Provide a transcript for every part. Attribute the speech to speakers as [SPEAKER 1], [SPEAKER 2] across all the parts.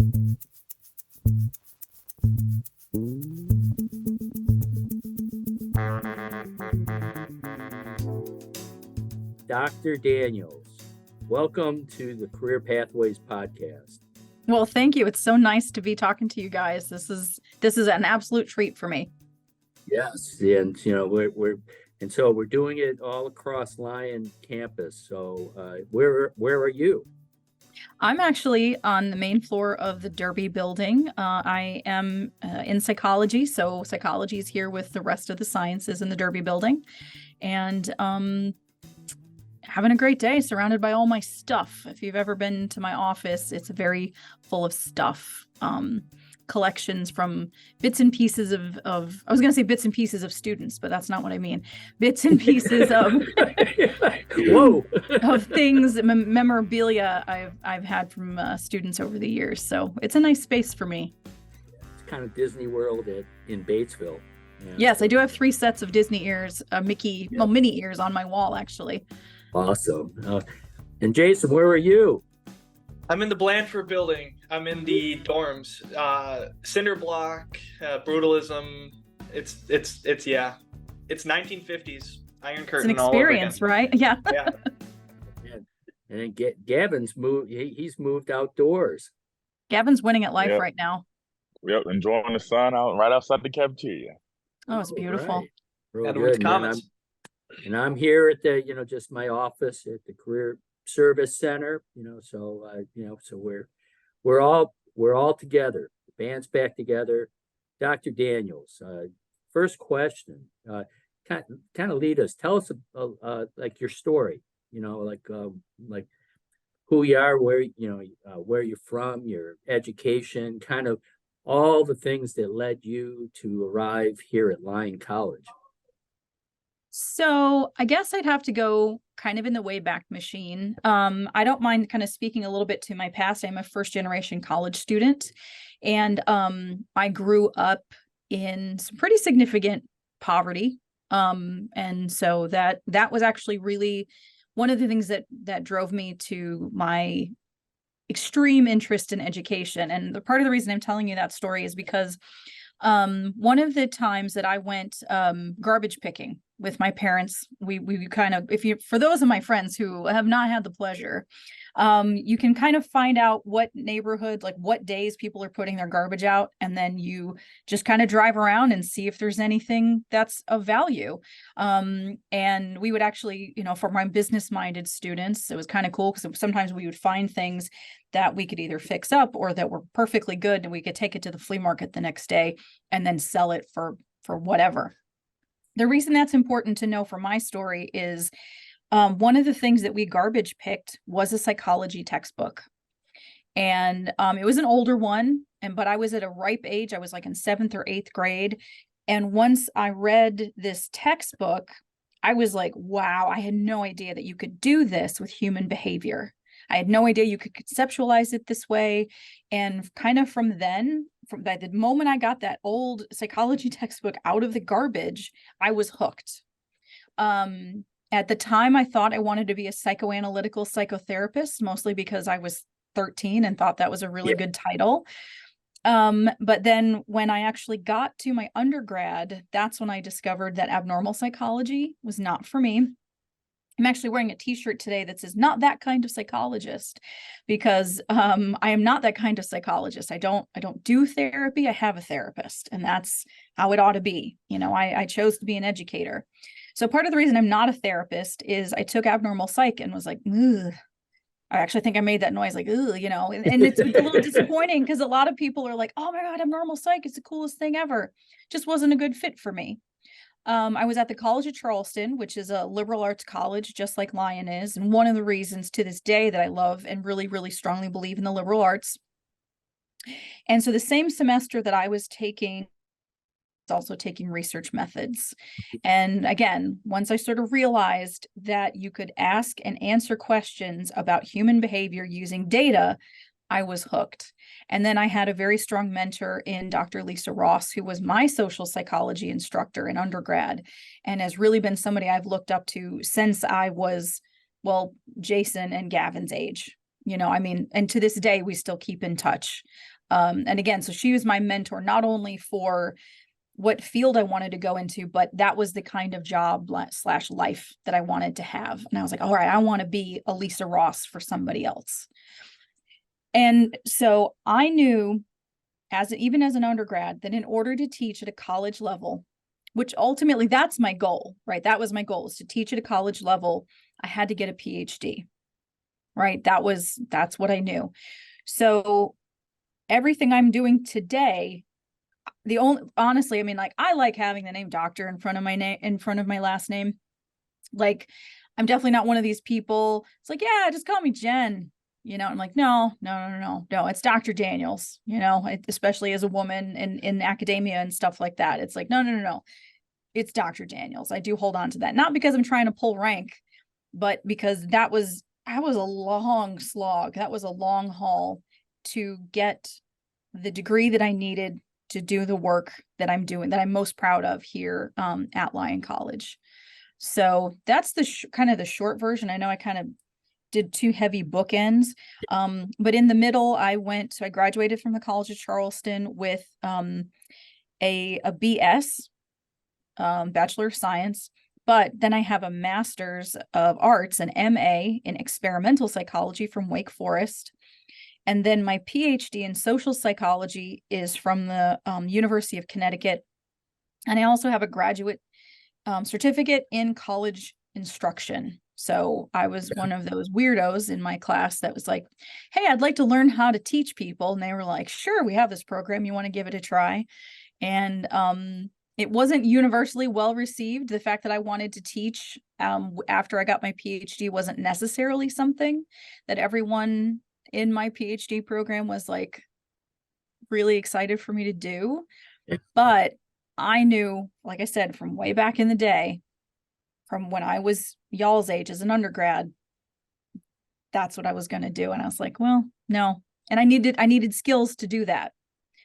[SPEAKER 1] Dr. Daniels, welcome to the Career Pathways podcast.
[SPEAKER 2] Well, thank you. It's so nice to be talking to you guys. This is an absolute treat for me.
[SPEAKER 1] Yes, and we're doing it all across Lyon campus. So, where are you?
[SPEAKER 2] I'm actually on the main floor of the Derby building. I am in psychology, so psychology is here with the rest of the sciences in the Derby building, and having a great day surrounded by all my stuff. If you've ever been to my office, it's very full of stuff. Collections from bits and pieces of I was going to say bits and pieces of students, but that's not what I mean. Bits and pieces of
[SPEAKER 1] Whoa.
[SPEAKER 2] of things, memorabilia I've had from students over the years. So it's a nice space for me.
[SPEAKER 1] It's kind of Disney World in Batesville.
[SPEAKER 2] Yeah. Yes, I do have 3 sets of Disney ears, mini ears on my wall, actually.
[SPEAKER 1] Awesome. And Jayson, where are you?
[SPEAKER 3] I'm in the Blandford building. I'm in the dorms. Cinder block, brutalism. It's 1950s. Iron Curtain.
[SPEAKER 2] It's an experience, right? Yeah.
[SPEAKER 3] Yeah.
[SPEAKER 1] And then Gavin's moved. He's moved outdoors.
[SPEAKER 2] Gavin's winning at life right now.
[SPEAKER 4] Yep, enjoying the sun out right outside the cafeteria.
[SPEAKER 2] Oh, it's beautiful.
[SPEAKER 1] Right. Real good. And I'm here at the, just my office at the Career Service Center. So we're all together. The band's back together. Dr. Daniels, first question. Kind of lead us. Tell us like your story. Like who you are, where you're from, your education, kind of all the things that led you to arrive here at Lyon College.
[SPEAKER 2] So I guess I'd have to go kind of in the Wayback Machine. I don't mind kind of speaking a little bit to my past. I'm a first-generation college student, and I grew up in some pretty significant poverty. And so that was actually really one of the things that drove me to my extreme interest in education. And the part of the reason I'm telling you that story is because one of the times that I went garbage picking with my parents, we kind of, for those of my friends who have not had the pleasure, you can kind of find out what neighborhood, like what days people are putting their garbage out, and then you just kind of drive around and see if there's anything that's of value. And we would actually, for my business-minded students, it was kind of cool because sometimes we would find things that we could either fix up or that were perfectly good, and we could take it to the flea market the next day and then sell it for whatever. The reason that's important to know for my story is one of the things that we garbage picked was a psychology textbook. And it was an older one, but I was at a ripe age. I was like in 7th or 8th grade. And once I read this textbook, I was like, wow, I had no idea that you could do this with human behavior. I had no idea you could conceptualize it this way. And kind of from the moment I got that old psychology textbook out of the garbage, I was hooked. At the time, I thought I wanted to be a psychoanalytical psychotherapist, mostly because I was 13 and thought that was a really good title. But then when I actually got to my undergrad, that's when I discovered that abnormal psychology was not for me. I'm actually wearing a t-shirt today that says "not that kind of psychologist," because I am not that kind of psychologist. I don't do therapy. I have a therapist, and that's how it ought to be. I chose to be an educator. So part of the reason I'm not a therapist is I took abnormal psych and was like, ugh. I actually think I made that noise like, ugh, and it's a little disappointing because a lot of people are like, oh my God, abnormal psych is the coolest thing ever. Just wasn't a good fit for me. I was at the College of Charleston, which is a liberal arts college, just like Lyon is. And one of the reasons to this day that I love and really, really strongly believe in the liberal arts. And so the same semester that I was taking, also taking research methods. And again, once I sort of realized that you could ask and answer questions about human behavior using data, I was hooked. And then I had a very strong mentor in Dr. Lisa Ross, who was my social psychology instructor in undergrad, and has really been somebody I've looked up to since I was, Jayson and Gavin's age. you know, I mean, and to this day, we still keep in touch. And again, so she was my mentor, not only for what field I wanted to go into, but that was the kind of job slash life that I wanted to have. And I was like, all right, I want to be a Lisa Ross for somebody else. And so I knew even as an undergrad, that in order to teach at a college level, which ultimately that's my goal, right? That was my goal, is to teach at a college level. I had to get a PhD, right? That's what I knew. So everything I'm doing today, honestly, I mean, like, I like having the name doctor in front of my name, in front of my last name. Like, I'm definitely not one of these people. It's like, yeah, just call me Jen. You know, I'm like, no, it's Dr. Daniels, you know, especially as a woman in academia and stuff like that. It's like, no, it's Dr. Daniels. I do hold on to that. Not because I'm trying to pull rank, but because that was a long slog. That was a long haul to get the degree that I needed to do the work that I'm doing, that I'm most proud of here at Lyon College. So that's the kind of the short version. I know I kind of did two heavy bookends. But in the middle, I graduated from the College of Charleston with a BS, Bachelor of Science, but then I have a Master's of Arts, an MA in Experimental Psychology from Wake Forest. And then my PhD in Social Psychology is from the University of Connecticut. And I also have a graduate certificate in college instruction. So I was one of those weirdos in my class that was like, hey, I'd like to learn how to teach people. And they were like, sure, we have this program. You want to give it a try? And it wasn't universally well received. The fact that I wanted to teach after I got my PhD wasn't necessarily something that everyone in my PhD program was like really excited for me to do. But I knew, like I said, from way back in the day, from when I was y'all's age as an undergrad, that's what I was going to do. And I was like, well, no. And I needed skills to do that.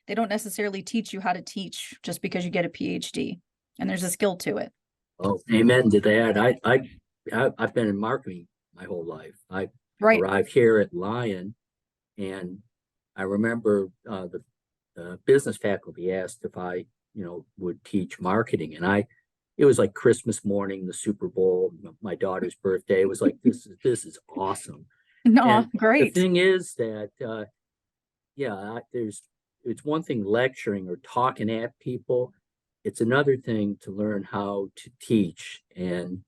[SPEAKER 2] They don't necessarily teach you how to teach just because you get a PhD, and there's a skill to it.
[SPEAKER 1] Oh, amen to that. I've been in marketing my whole life. I arrived here at Lyon, and I remember the business faculty asked if I, would teach marketing, and it was like Christmas morning, the Super Bowl, my daughter's birthday. It was like, this is awesome.
[SPEAKER 2] No, great.
[SPEAKER 1] The thing is that, it's one thing lecturing or talking at people. It's another thing to learn how to teach. And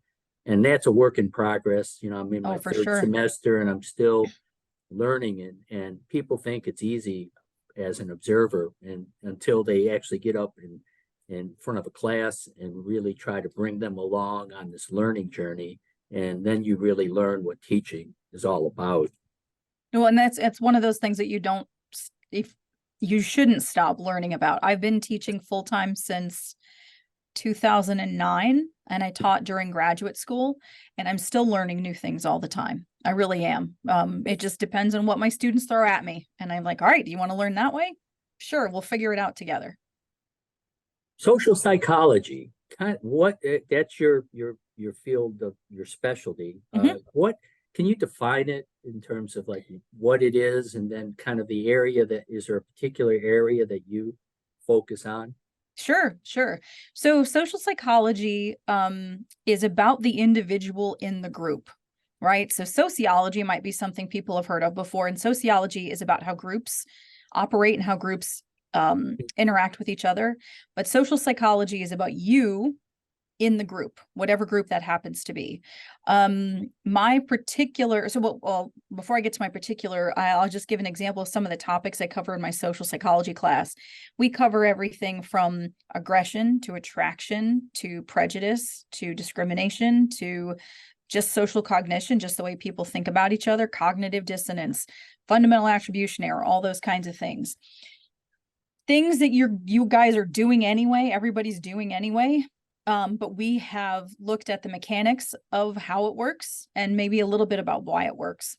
[SPEAKER 1] that's a work in progress. I'm in my third semester and I'm still learning, and people think it's easy as an observer, and until they actually get up in front of a class and really try to bring them along on this learning journey. And then you really learn what teaching is all about.
[SPEAKER 2] Well, and it's one of those things that you shouldn't stop learning about. I've been teaching full-time since 2009, and I taught during graduate school, and I'm still learning new things all the time. I really am. It just depends on what my students throw at me. And I'm like, all right, do you want to learn that way? Sure, we'll figure it out together.
[SPEAKER 1] Social psychology, that's your field of your specialty. What can you define it in terms of like what it is, and then kind of the area is there a particular area that you focus on?
[SPEAKER 2] Sure. So social psychology is about the individual in the group, right? So sociology might be something people have heard of before, and sociology is about how groups operate and how groups interact with each other. But social psychology is about you in the group, whatever group that happens to be. Before I get to my particular, I'll just give an example of some of the topics I cover in my social psychology class. We cover everything from aggression to attraction to prejudice to discrimination to just social cognition, just the way people think about each other, cognitive dissonance, fundamental attribution error, all those kinds of things. Things that you guys are doing anyway, everybody's doing anyway. But we have looked at the mechanics of how it works and maybe a little bit about why it works.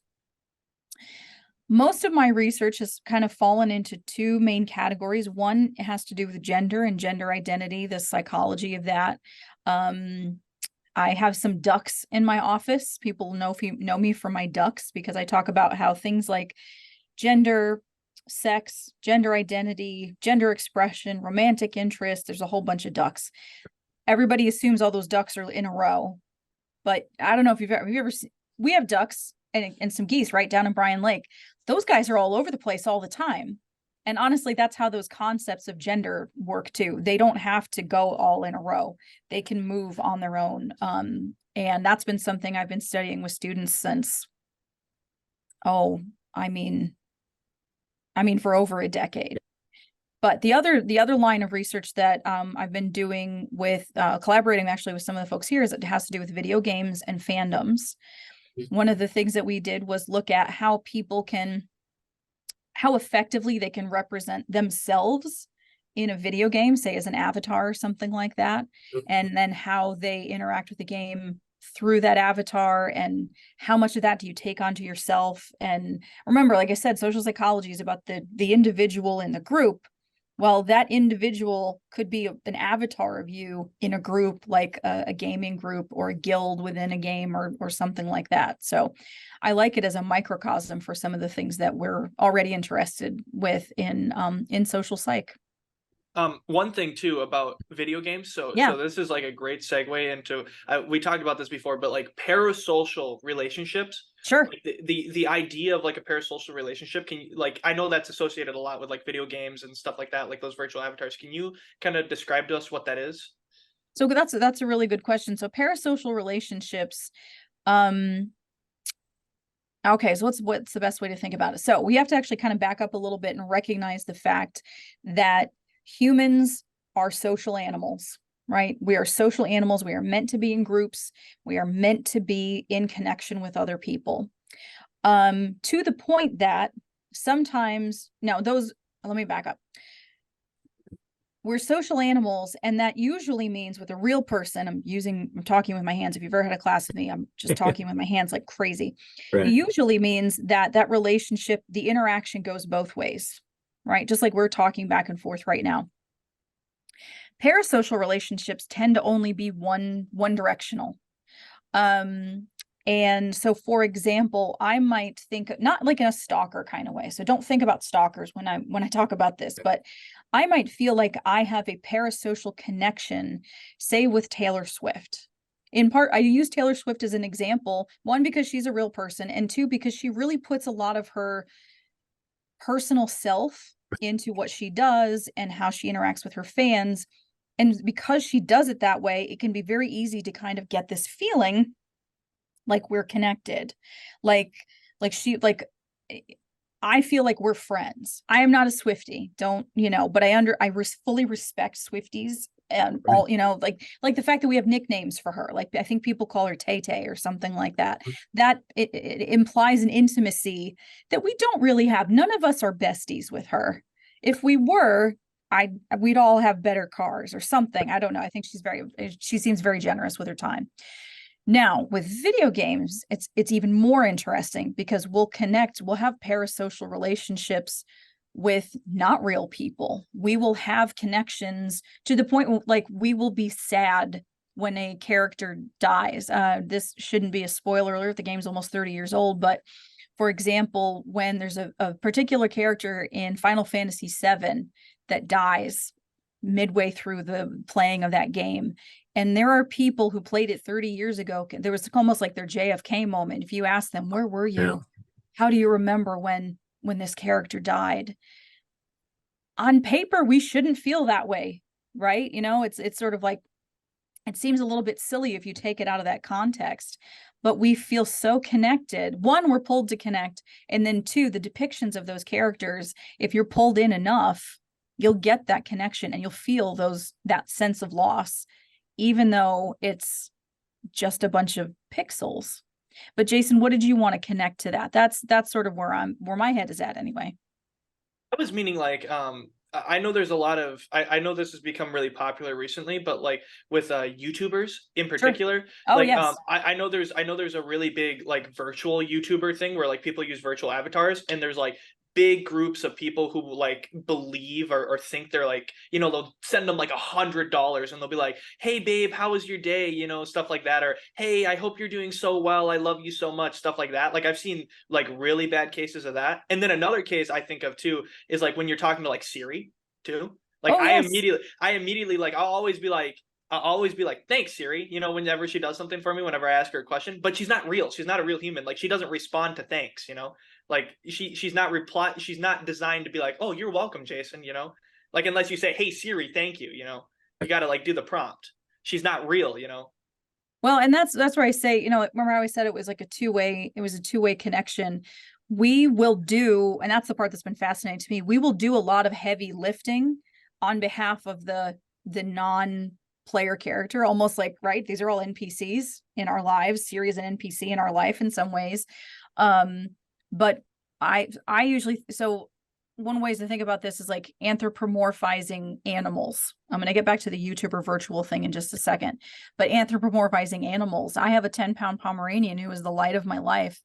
[SPEAKER 2] Most of my research has kind of fallen into two main categories. One has to do with gender and gender identity, the psychology of that. I have some ducks in my office. People know me for my ducks because I talk about how things like gender, sex, gender identity, gender expression, romantic interest, there's a whole bunch of ducks. Everybody assumes all those ducks are in a row, but I don't know if have you ever seen, we have ducks and some geese right down in Bryan Lake. Those guys are all over the place all the time. And honestly, that's how those concepts of gender work too. They don't have to go all in a row. They can move on their own. And that's been something I've been studying with students since, I mean, for over a decade. But the other line of research that I've been doing with collaborating actually with some of the folks here is it has to do with video games and fandoms. One of the things that we did was look at how effectively they can represent themselves in a video game, say as an avatar or something like that, and then how they interact with the game through that avatar, and how much of that do you take onto yourself. And remember, like I said, social psychology is about the individual in the group. Well, that individual could be an avatar of you in a group, like a gaming group or a guild within a game or something like that. So I like it as a microcosm for some of the things that we're already interested with in social psych.
[SPEAKER 3] One thing too about video games. So this is like a great segue into, we talked about this before, but like parasocial relationships.
[SPEAKER 2] Sure.
[SPEAKER 3] Like the idea of like a parasocial relationship, can you, like, I know that's associated a lot with like video games and stuff like that, like those virtual avatars. Can you kind of describe to us what that is?
[SPEAKER 2] So that's a really good question. So parasocial relationships, okay, so what's the best way to think about it? So we have to actually kind of back up a little bit and recognize the fact that humans are social animals, right? We are social animals. We are meant to be in groups. We are meant to be in connection with other people. To the point that sometimes, let me back up. We're social animals, and that usually means with a real person, I'm talking with my hands. If you've ever had a class with me, I'm just talking with my hands like crazy. Right. It usually means that relationship, the interaction goes both ways, right? Just like we're talking back and forth right now. Parasocial relationships tend to only be one directional. And so, for example, I might think, not like in a stalker kind of way. So don't think about stalkers when I talk about this, but I might feel like I have a parasocial connection, say with Taylor Swift. In part, I use Taylor Swift as an example, one, because she's a real person, and two, because she really puts a lot of her personal self into what she does and how she interacts with her fans. And because she does it that way, it can be very easy to kind of get this feeling like we're connected. Like I feel like we're friends. I am not a Swiftie, but I fully respect Swifties and all, like the fact that we have nicknames for her. Like I think people call her Tay Tay or something like that. That it implies an intimacy that we don't really have. None of us are besties with her. If we were, we'd all have better cars or something. I don't know. I think she seems very generous with her time. Now, with video games, it's even more interesting because we'll have parasocial relationships with not real people. We will have connections to the point like we will be sad when a character dies. This shouldn't be a spoiler alert. The game's almost 30 years old, but for example, when there's a particular character in Final Fantasy VII that dies midway through the playing of that game, and there are people who played it 30 years ago. There was almost like their JFK moment. If you ask them, where were you? Yeah. How do you remember when this character died? On paper, we shouldn't feel that way, right? It's sort of like, it seems a little bit silly if you take it out of that context, but we feel so connected. One, we're pulled to connect. And then two, the depictions of those characters, if you're pulled in enough, you'll get that connection and you'll feel that sense of loss, even though it's just a bunch of pixels. But Jayson, what did you want to connect to that? That's sort of where my head is at anyway.
[SPEAKER 3] I was meaning like, I know there's a lot of, I know this has become really popular recently, but like with YouTubers in particular. Sure.
[SPEAKER 2] Oh,
[SPEAKER 3] like,
[SPEAKER 2] yes.
[SPEAKER 3] I know there's a really big like virtual YouTuber thing where like people use virtual avatars, and there's like big groups of people who like believe or think they're like, you know, they'll send them like $100 and they'll be like, hey babe, how was your day? You know, stuff like that. Or, hey, I hope you're doing so well. I love you so much. Stuff like that. Like I've seen like really bad cases of that. And then another case I think of too is like when you're talking to like Siri too. Like
[SPEAKER 2] Oh, yes.
[SPEAKER 3] I immediately like I'll always be like, thanks, Siri, you know, whenever she does something for me, whenever I ask her a question, but she's not real. She's not a real human. Like she doesn't respond to thanks, you know, like she's not designed to be like, oh, you're welcome, Jayson, you know, like unless you say, hey, Siri, thank you, you know, you got to like do the prompt. She's not real, you know?
[SPEAKER 2] Well, and that's where I say, you know, remember how I said it was like it was a two-way connection. We will do, and that's the part that's been fascinating to me. We will do a lot of heavy lifting on behalf of the non-player character, almost like, right? These are all NPCs in our lives. Siri is an NPC in our life in some ways. But I usually, so one way to think about this is like anthropomorphizing animals. I'm going to get back to the YouTuber virtual thing in just a second, but anthropomorphizing animals. I have a 10-pound Pomeranian who is the light of my life,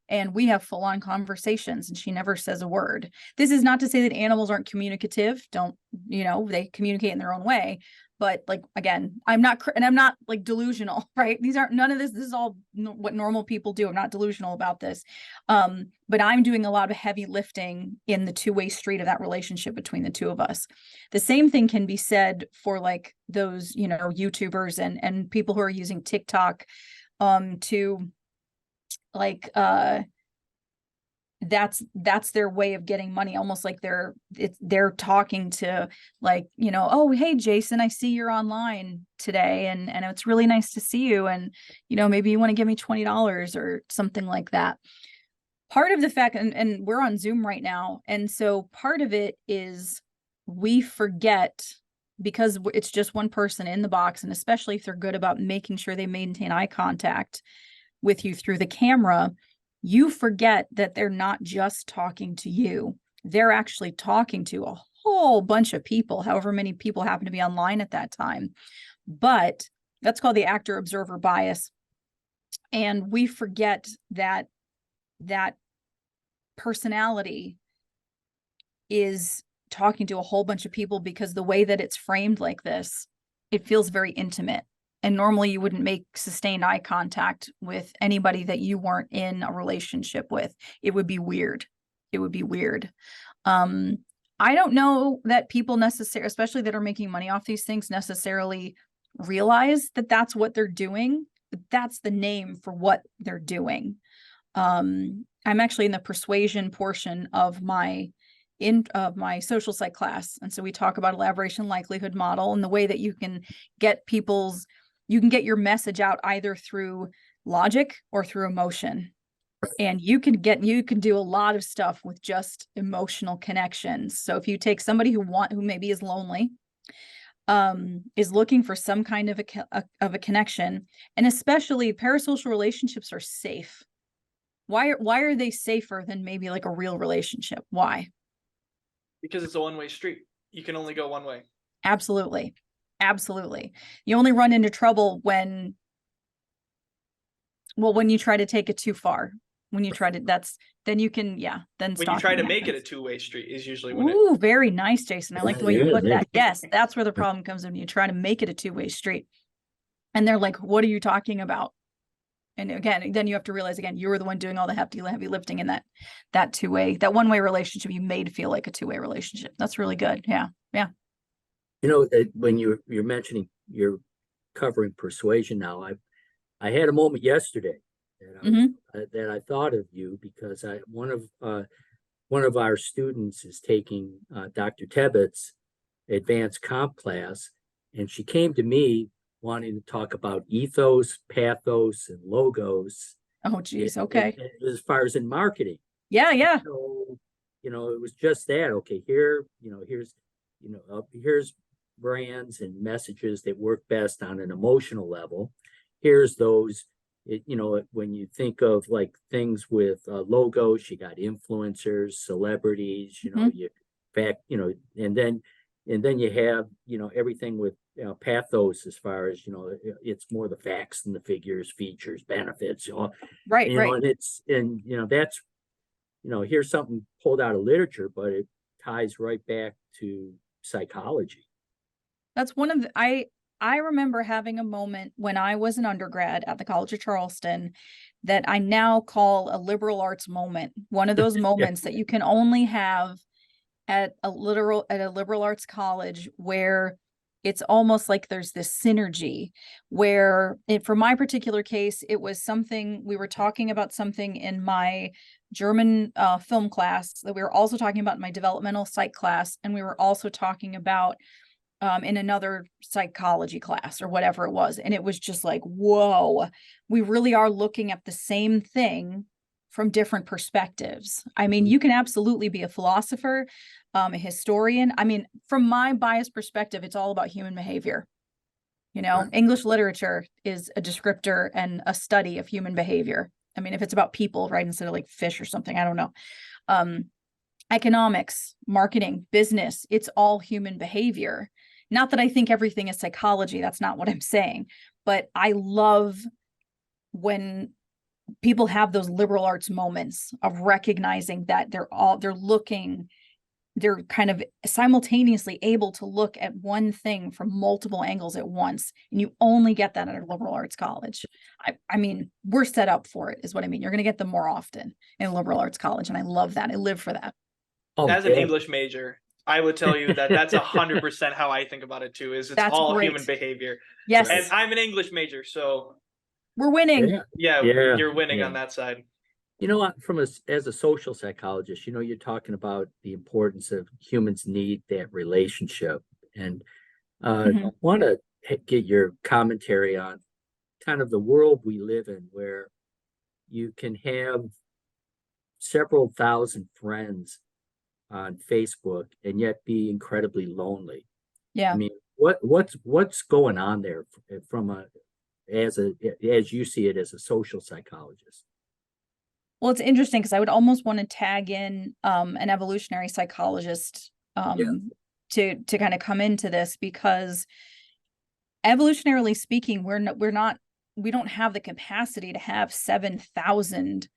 [SPEAKER 2] and we have full-on conversations and she never says a word. This is not to say that animals aren't communicative. Don't, you know, they communicate in their own way. But like, again, I'm not like delusional, right? None of this is all what normal people do. I'm not delusional about this. But I'm doing a lot of heavy lifting in the two-way street of that relationship between the two of us. The same thing can be said for like those, you know, YouTubers and people who are using TikTok, to like, that's their way of getting money, almost like they're talking to, like, you know, oh, hey, Jayson, I see you're online today and it's really nice to see you. And, you know, maybe you want to give me $20 or something like that. Part of the fact, and we're on Zoom right now. And so part of it is we forget, because it's just one person in the box. And especially if they're good about making sure they maintain eye contact with you through the camera, you forget that they're not just talking to you. They're actually talking to a whole bunch of people, however many people happen to be online at that time. But that's called the actor observer bias. And we forget that personality is talking to a whole bunch of people, because the way that it's framed like this, it feels very intimate. And normally you wouldn't make sustained eye contact with anybody that you weren't in a relationship with. It would be weird. It would be weird. I don't know that people necessarily, especially that are making money off these things, necessarily realize that that's what they're doing. But that's the name for what they're doing. I'm actually in the persuasion portion of my social psych class. And so we talk about elaboration likelihood model and the way that you can get your message out either through logic or through emotion. And you can do a lot of stuff with just emotional connections. So if you take somebody who maybe is lonely, is looking for some kind of a connection, and especially parasocial relationships are safe. Why are they safer than maybe like a real relationship? Why?
[SPEAKER 3] Because it's a one-way street. You can only go one way.
[SPEAKER 2] Absolutely. Absolutely. You only run into trouble when you try to take it too far. When you try to, then you can, then
[SPEAKER 3] when you try to make it a two-way street is usually when
[SPEAKER 2] Ooh, very nice, Jayson. I like the way you put that. Yes, that's where the problem comes in. You try to make it a two-way street. And they're like, what are you talking about? And again, then you have to realize, again, you were the one doing all the heavy lifting in that two-way, that one-way relationship you made feel like a two-way relationship. That's really good. Yeah. Yeah.
[SPEAKER 1] You know, when you're mentioning you're covering persuasion now, I had a moment yesterday that I thought of you, because one of our students is taking Dr. Tebbett's advanced comp class, and she came to me wanting to talk about ethos, pathos, and logos.
[SPEAKER 2] Oh, geez. Okay.
[SPEAKER 1] As far as in marketing.
[SPEAKER 2] Yeah. Yeah.
[SPEAKER 1] So, you know, it was just that. Okay, here's brands and messages that work best on an emotional level. Here's those. When you think of like things with logos, you got influencers, celebrities. And then you have everything with pathos, as far as it's more the facts than the figures, features, benefits.
[SPEAKER 2] Right.
[SPEAKER 1] And that's here's something pulled out of literature, but it ties right back to psychology.
[SPEAKER 2] That's one of the, I remember having a moment when I was an undergrad at the College of Charleston that I now call a liberal arts moment. One of those moments that you can only have at a liberal arts college, where it's almost like there's this synergy where for my particular case, it was something we were talking about, something in my German film class that we were also talking about in my developmental psych class. And we were also talking about in another psychology class or whatever it was. And it was just like, whoa, we really are looking at the same thing from different perspectives. I mean, you can absolutely be a philosopher, a historian. I mean, from my biased perspective, it's all about human behavior.
[SPEAKER 1] Right.
[SPEAKER 2] English literature is a descriptor and a study of human behavior. I mean, if it's about people, right, instead of like fish or something, I don't know. Economics, marketing, business, it's all human behavior. Not that I think everything is psychology. That's not what I'm saying. But I love when people have those liberal arts moments of recognizing that they're kind of simultaneously able to look at one thing from multiple angles at once. And you only get that at a liberal arts college. I mean, we're set up for it, is what I mean. You're going to get them more often in a liberal arts college. And I love that. I live for that.
[SPEAKER 1] Oh,
[SPEAKER 3] As an English major, I would tell you that that's 100% how I think about it too, is it's
[SPEAKER 2] That's
[SPEAKER 3] all
[SPEAKER 2] great.
[SPEAKER 3] human behavior.
[SPEAKER 2] Yes.
[SPEAKER 3] And I'm an English major, so
[SPEAKER 2] We're winning.
[SPEAKER 3] yeah,
[SPEAKER 1] Yeah,
[SPEAKER 3] you're winning
[SPEAKER 1] yeah.
[SPEAKER 3] on that side.
[SPEAKER 1] As a social psychologist, you're talking about the importance of humans need that relationship. And
[SPEAKER 2] Mhm.
[SPEAKER 1] want to get your commentary on kind of the world we live in, where you can have several thousand friends on Facebook and yet be incredibly lonely.
[SPEAKER 2] Yeah.
[SPEAKER 1] I mean, what's going on there as you see it as a social psychologist?
[SPEAKER 2] Well, it's interesting because I would almost want to tag in an evolutionary psychologist to kind of come into this, because evolutionarily speaking, we don't have the capacity to have 7,000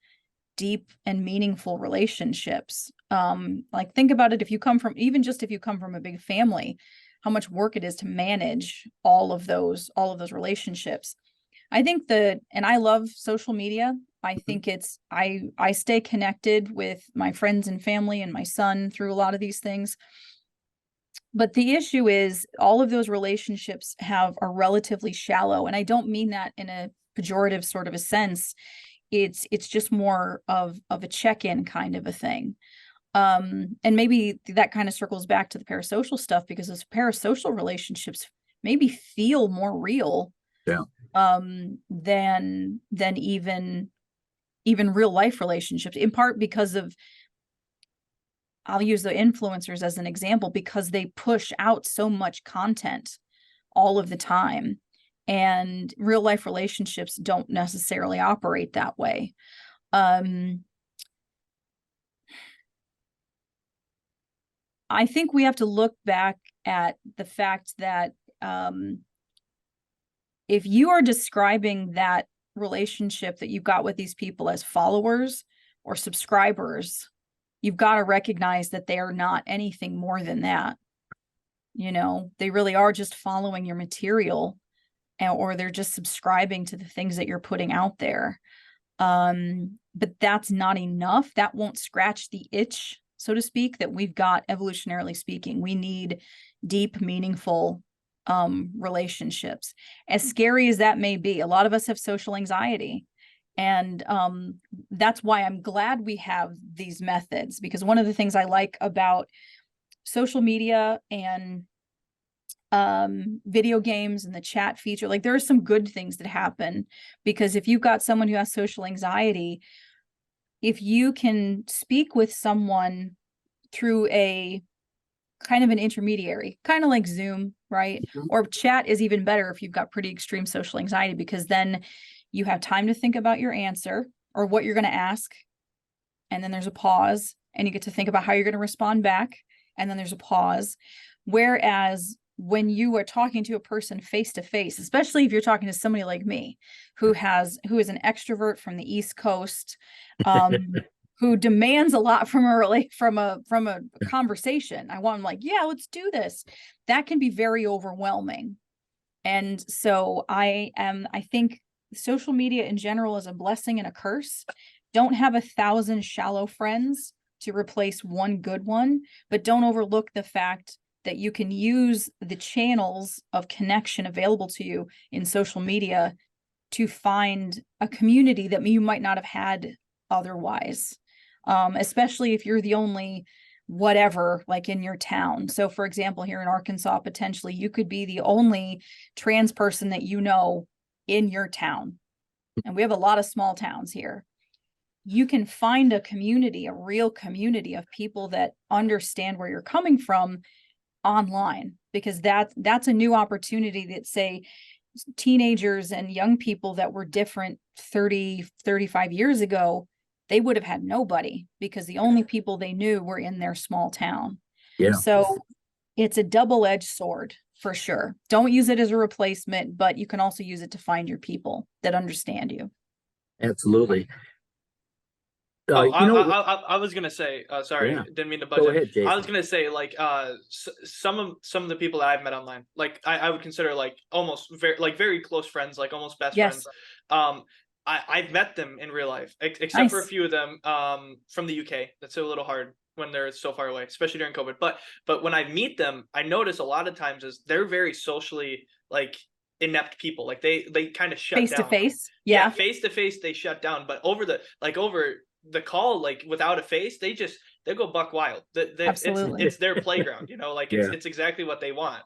[SPEAKER 2] deep and meaningful relationships. Like, think about it. If you come from a big family, how much work it is to manage all of those relationships. I think and I love social media. I think I stay connected with my friends and family and my son through a lot of these things. But the issue is all of those relationships are relatively shallow. And I don't mean that in a pejorative sort of a sense. It's just more of a check-in kind of a thing. And maybe that kind of circles back to the parasocial stuff, because those parasocial relationships maybe feel more real than even real life relationships, in part because I'll use the influencers as an example, because they push out so much content all of the time, and real life relationships don't necessarily operate that way. I think we have to look back at the fact that if you are describing that relationship that you've got with these people as followers or subscribers, you've got to recognize that they are not anything more than that. They really are just following your material, or they're just subscribing to the things that you're putting out there. But that's not enough. That won't scratch the itch, so to speak, that we've got evolutionarily speaking. We need deep, meaningful relationships. As scary as that may be, a lot of us have social anxiety. And that's why I'm glad we have these methods, because one of the things I like about social media and video games and the chat feature, like, there are some good things that happen, because if you've got someone who has social anxiety, if you can speak with someone through a kind of an intermediary, kind of like Zoom, right? Or chat is even better if you've got pretty extreme social anxiety, because then you have time to think about your answer or what you're going to ask. And then there's a pause, and you get to think about how you're going to respond back. And then there's a pause. Whereas when you are talking to a person face to face, especially if you're talking to somebody like me, who is an extrovert from the East Coast, who demands a lot from a conversation. I want them like, yeah, let's do this. That can be very overwhelming. And so I think social media in general is a blessing and a curse. Don't have 1,000 shallow friends to replace one good one, but don't overlook the fact that you can use the channels of connection available to you in social media to find a community that you might not have had otherwise, especially if you're the only whatever, like in your town. So for example, here in Arkansas, potentially you could be the only trans person that you know in your town. And we have a lot of small towns here. You can find a community, a real community of people that understand where you're coming from online, because that's a new opportunity that, say, teenagers and young people that were different 30, 35 years ago, they would have had nobody, because the only people they knew were in their small town.
[SPEAKER 1] Yeah.
[SPEAKER 2] So it's a double-edged sword for sure. Don't use it as a replacement, but you can also use it to find your people that understand you.
[SPEAKER 1] Absolutely.
[SPEAKER 3] I was gonna say, sorry,
[SPEAKER 1] Yeah.
[SPEAKER 3] didn't mean to
[SPEAKER 1] Go
[SPEAKER 3] budge in.
[SPEAKER 1] ahead, Jason.
[SPEAKER 3] I was gonna say, like, some of the people that I've met online, like I would consider like almost very close friends, like almost best
[SPEAKER 2] Yes.
[SPEAKER 3] friends. I've met them in real life, except for a
[SPEAKER 2] Nice.
[SPEAKER 3] few of them from the UK. That's a little hard when they're so far away, especially during COVID. But when I meet them, I notice a lot of times is they're very socially like inept people. Like they kind of shut
[SPEAKER 2] Face
[SPEAKER 3] down.
[SPEAKER 2] to face.
[SPEAKER 3] Yeah,
[SPEAKER 2] Yeah.
[SPEAKER 3] face to face they shut down, but over the call, like without a face, they go buck wild.
[SPEAKER 2] Absolutely.
[SPEAKER 3] It's their playground, you know, like
[SPEAKER 1] Yeah.
[SPEAKER 3] it's exactly what they want.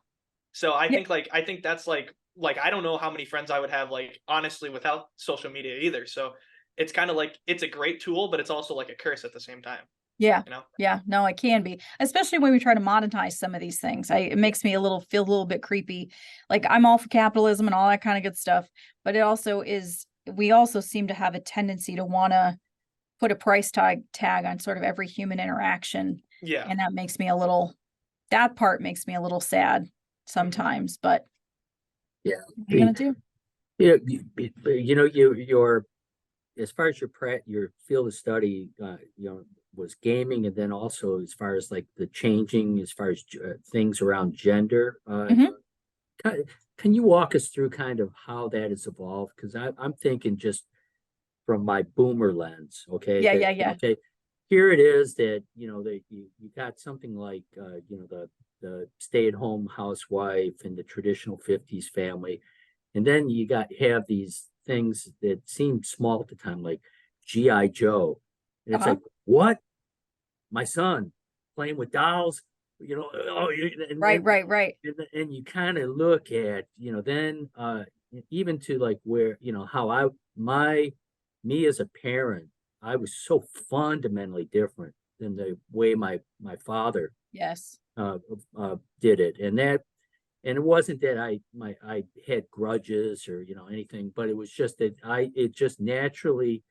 [SPEAKER 3] So I
[SPEAKER 2] Yeah.
[SPEAKER 3] think that's like I don't know how many friends I would have, like, honestly, without social media either. So it's kind of like it's a great tool, but it's also like a curse at the same time.
[SPEAKER 2] Yeah.
[SPEAKER 3] You know?
[SPEAKER 2] Yeah. No, it can be, especially when we try to monetize some of these things. It makes me feel a little bit creepy. Like, I'm all for capitalism and all that kind of good stuff, but we also seem to have a tendency to want to put a price tag on sort of every human interaction.
[SPEAKER 3] Yeah.
[SPEAKER 2] And that part makes me a little sad sometimes, but
[SPEAKER 1] Yeah.
[SPEAKER 2] what are you gonna do?
[SPEAKER 1] Yeah. Your as far as your field of study, was gaming, and then also as far as like the changing, as far as things around gender.
[SPEAKER 2] Mhm.
[SPEAKER 1] Can you walk us through kind of how that has evolved? Because I'm thinking just from my boomer lens, okay?
[SPEAKER 2] Yeah.
[SPEAKER 1] Okay, here it is that, you got something like, the stay-at-home housewife and the traditional 50s family. And then you have these things that seem small at the time, like G.I. Joe. And it's
[SPEAKER 2] Uh-huh.
[SPEAKER 1] like, what? My son playing with dolls, and
[SPEAKER 2] Right.
[SPEAKER 1] and you kind of look at, then even to like where, how me as a parent, I was so fundamentally different than the way my father
[SPEAKER 2] Yes.
[SPEAKER 1] did it. And it wasn't that I had grudges or, anything, but it was just that it just naturally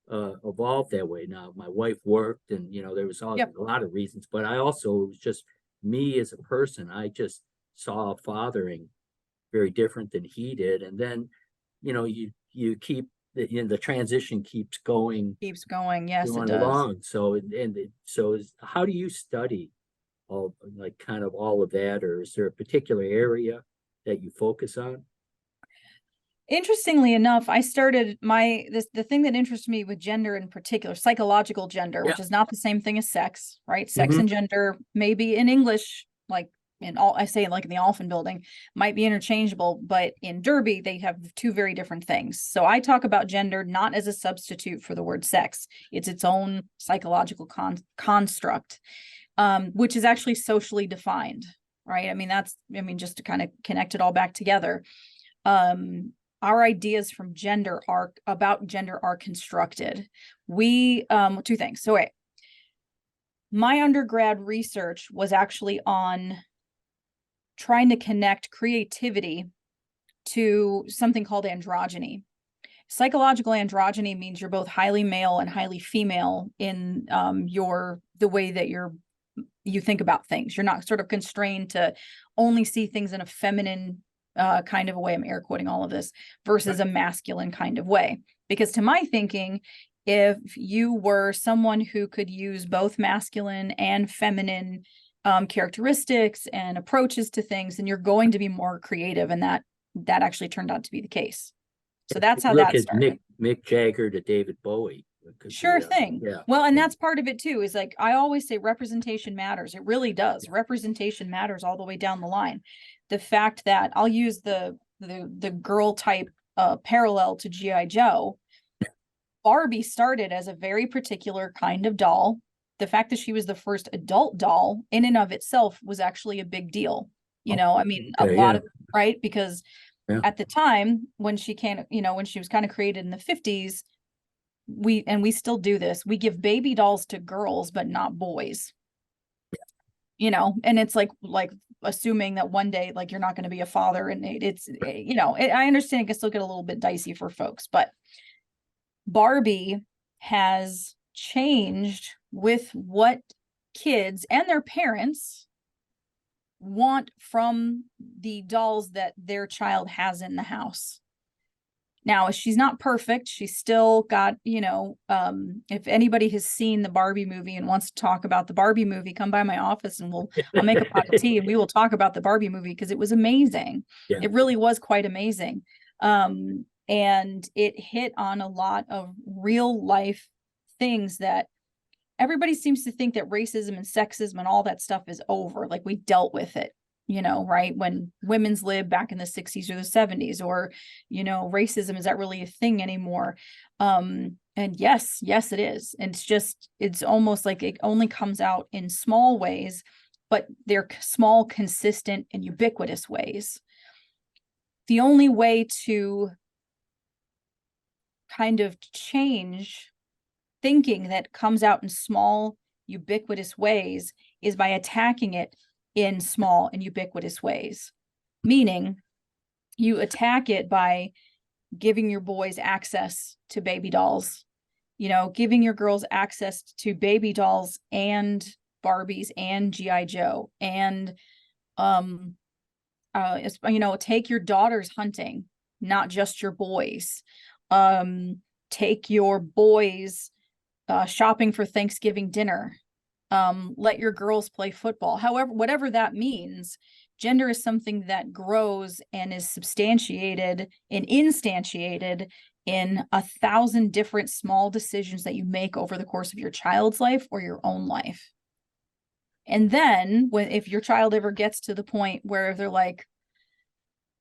[SPEAKER 1] evolved that way. Now my wife worked, and there was a lot of reasons, but it was just me as a person. I just saw fathering very different than he did. And then, you keep the transition keeps going
[SPEAKER 2] Keeps going. Yes, it does.
[SPEAKER 1] along. So how do you study all, like, kind of all of that, or is there a particular area that you focus on?
[SPEAKER 2] Interestingly enough, I started the thing that interests me with gender in particular, psychological gender, which is not the same thing as sex, right? Sex and gender, maybe in English, like I say it like in the Alphen building, might be interchangeable, but in Derby, they have two very different things. So I talk about gender not as a substitute for the word sex. It's its own psychological construct, which is actually socially defined, right? Just to kind of connect it all back together. Our ideas about gender are constructed. Two things. So wait, my undergrad research was actually on trying to connect creativity to something called androgyny. Psychological androgyny means you're both highly male and highly female in the way that you think about things. You're not sort of constrained to only see things in a feminine kind of a way. I'm air quoting all of this, versus a masculine kind of way. Because to my thinking, if you were someone who could use both masculine and feminine characteristics and approaches to things, then you're going to be more creative. And that actually turned out to be the case. So that's how
[SPEAKER 1] Look
[SPEAKER 2] that
[SPEAKER 1] at
[SPEAKER 2] started.
[SPEAKER 1] Mick Jagger to David Bowie. It could be,
[SPEAKER 2] Sure thing.
[SPEAKER 1] Yeah.
[SPEAKER 2] Well, and
[SPEAKER 1] Yeah.
[SPEAKER 2] that's part of it too, is like, I always say representation matters. It really does. Representation matters all the way down the line. The fact that I'll use the girl type parallel to G.I. Joe. Barbie started as a very particular kind of doll. The fact that she was the first adult doll in and of itself was actually a big deal. You know, I mean, a
[SPEAKER 1] Okay,
[SPEAKER 2] lot
[SPEAKER 1] yeah.
[SPEAKER 2] of, right? Because
[SPEAKER 1] Yeah.
[SPEAKER 2] at the time when she can, you know, when she was kind of created in the 50s, we still do this. We give baby dolls to girls, but not boys. You know, and it's like assuming that one day, like, you're not going to be a father, and it's, you know, I understand it can still get a little bit dicey for folks, but Barbie has changed with what kids and their parents want from the dolls that their child has in the house. Now, she's not perfect. She's still got, you know, if anybody has seen the Barbie movie and wants to talk about the Barbie movie, come by my office and I'll make a pot of tea and we will talk about the Barbie movie, because it was amazing.
[SPEAKER 1] Yeah.
[SPEAKER 2] It really was quite amazing. And it hit on a lot of real life things that everybody seems to think that racism and sexism and all that stuff is over. Like, we dealt with it, you know, right? When women's lib back in the 60s or the 70s, or, you know, racism, is that really a thing anymore? And yes, it is. And it's almost like it only comes out in small ways, but they're small, consistent, and ubiquitous ways. The only way to kind of change thinking that comes out in small, ubiquitous ways is by attacking it in small and ubiquitous ways. Meaning, you attack it by giving your boys access to baby dolls, you know, giving your girls access to baby dolls and Barbies and G.I. Joe, and you know, take your daughters hunting, not just your boys. Take your boys shopping for Thanksgiving dinner. Let your girls play football. However, whatever that means, gender is something that grows and is substantiated and instantiated in 1,000 different small decisions that you make over the course of your child's life or your own life. And then if your child ever gets to the point where they're like,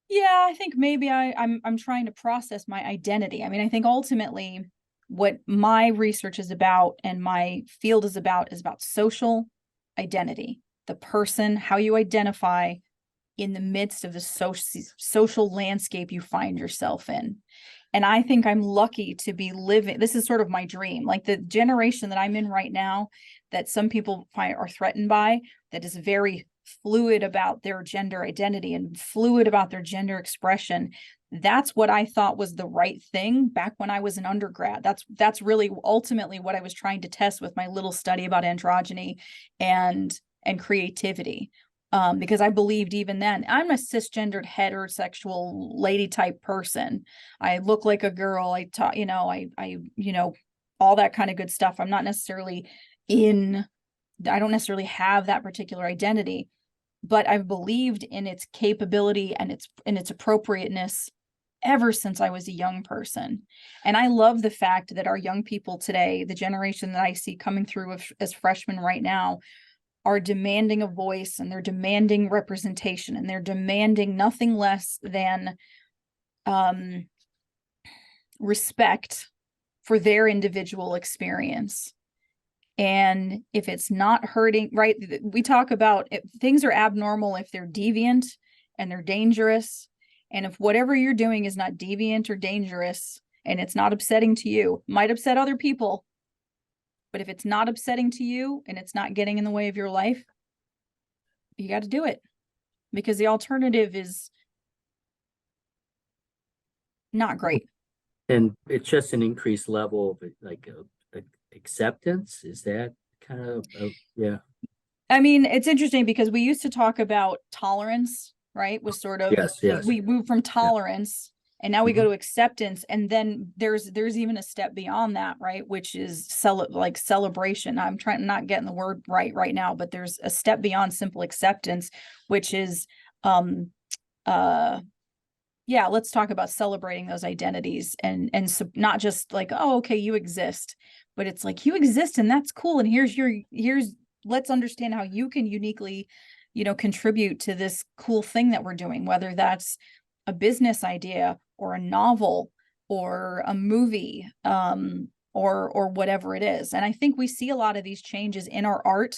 [SPEAKER 2] yeah, I think maybe I'm trying to process my identity. I mean, I think ultimately what my research is about and my field is about social identity, the person, how you identify in the midst of the social landscape you find yourself in. And I think I'm lucky to be living, this is sort of my dream, like the generation that I'm in right now, that some people are threatened by, that is very fluid about their gender identity and fluid about their gender expression. That's what I thought was the right thing back when I was an undergrad. That's really ultimately what I was trying to test with my little study about androgyny and creativity. Because I believed even then, I'm a cisgendered heterosexual lady type person. I look like a girl. I talk, you know, I you know, all that kind of good stuff. I'm not necessarily I don't necessarily have that particular identity, but I've believed in its capability and its appropriateness ever since I was a young person. And I love the fact that our young people today, the generation that I see coming through as freshmen right now, are demanding a voice, and they're demanding representation, and they're demanding nothing less than respect for their individual experience. And if it's not hurting, right? We talk about things are abnormal if they're deviant and they're dangerous. And if whatever you're doing is not deviant or dangerous and it's not upsetting to you, might upset other people. But if it's not upsetting to you and it's not getting in the way of your life, you got to do it, because the alternative is not great.
[SPEAKER 1] And it's just an increased level of like acceptance. Is that kind of yeah?
[SPEAKER 2] I mean, it's interesting because we used to talk about tolerance, right? Was sort of,
[SPEAKER 1] Yes.
[SPEAKER 2] we moved from tolerance And now we go to acceptance, and then there's even a step beyond that, right? Which is celebration. I'm not getting the word right now, but there's a step beyond simple acceptance, which is yeah, let's talk about celebrating those identities, and so not just like, oh, okay, you exist, but it's like, you exist and that's cool, and here's let's understand how you can uniquely, contribute to this cool thing that we're doing, whether that's a business idea or a novel or a movie, or whatever it is. And I think we see a lot of these changes in our art,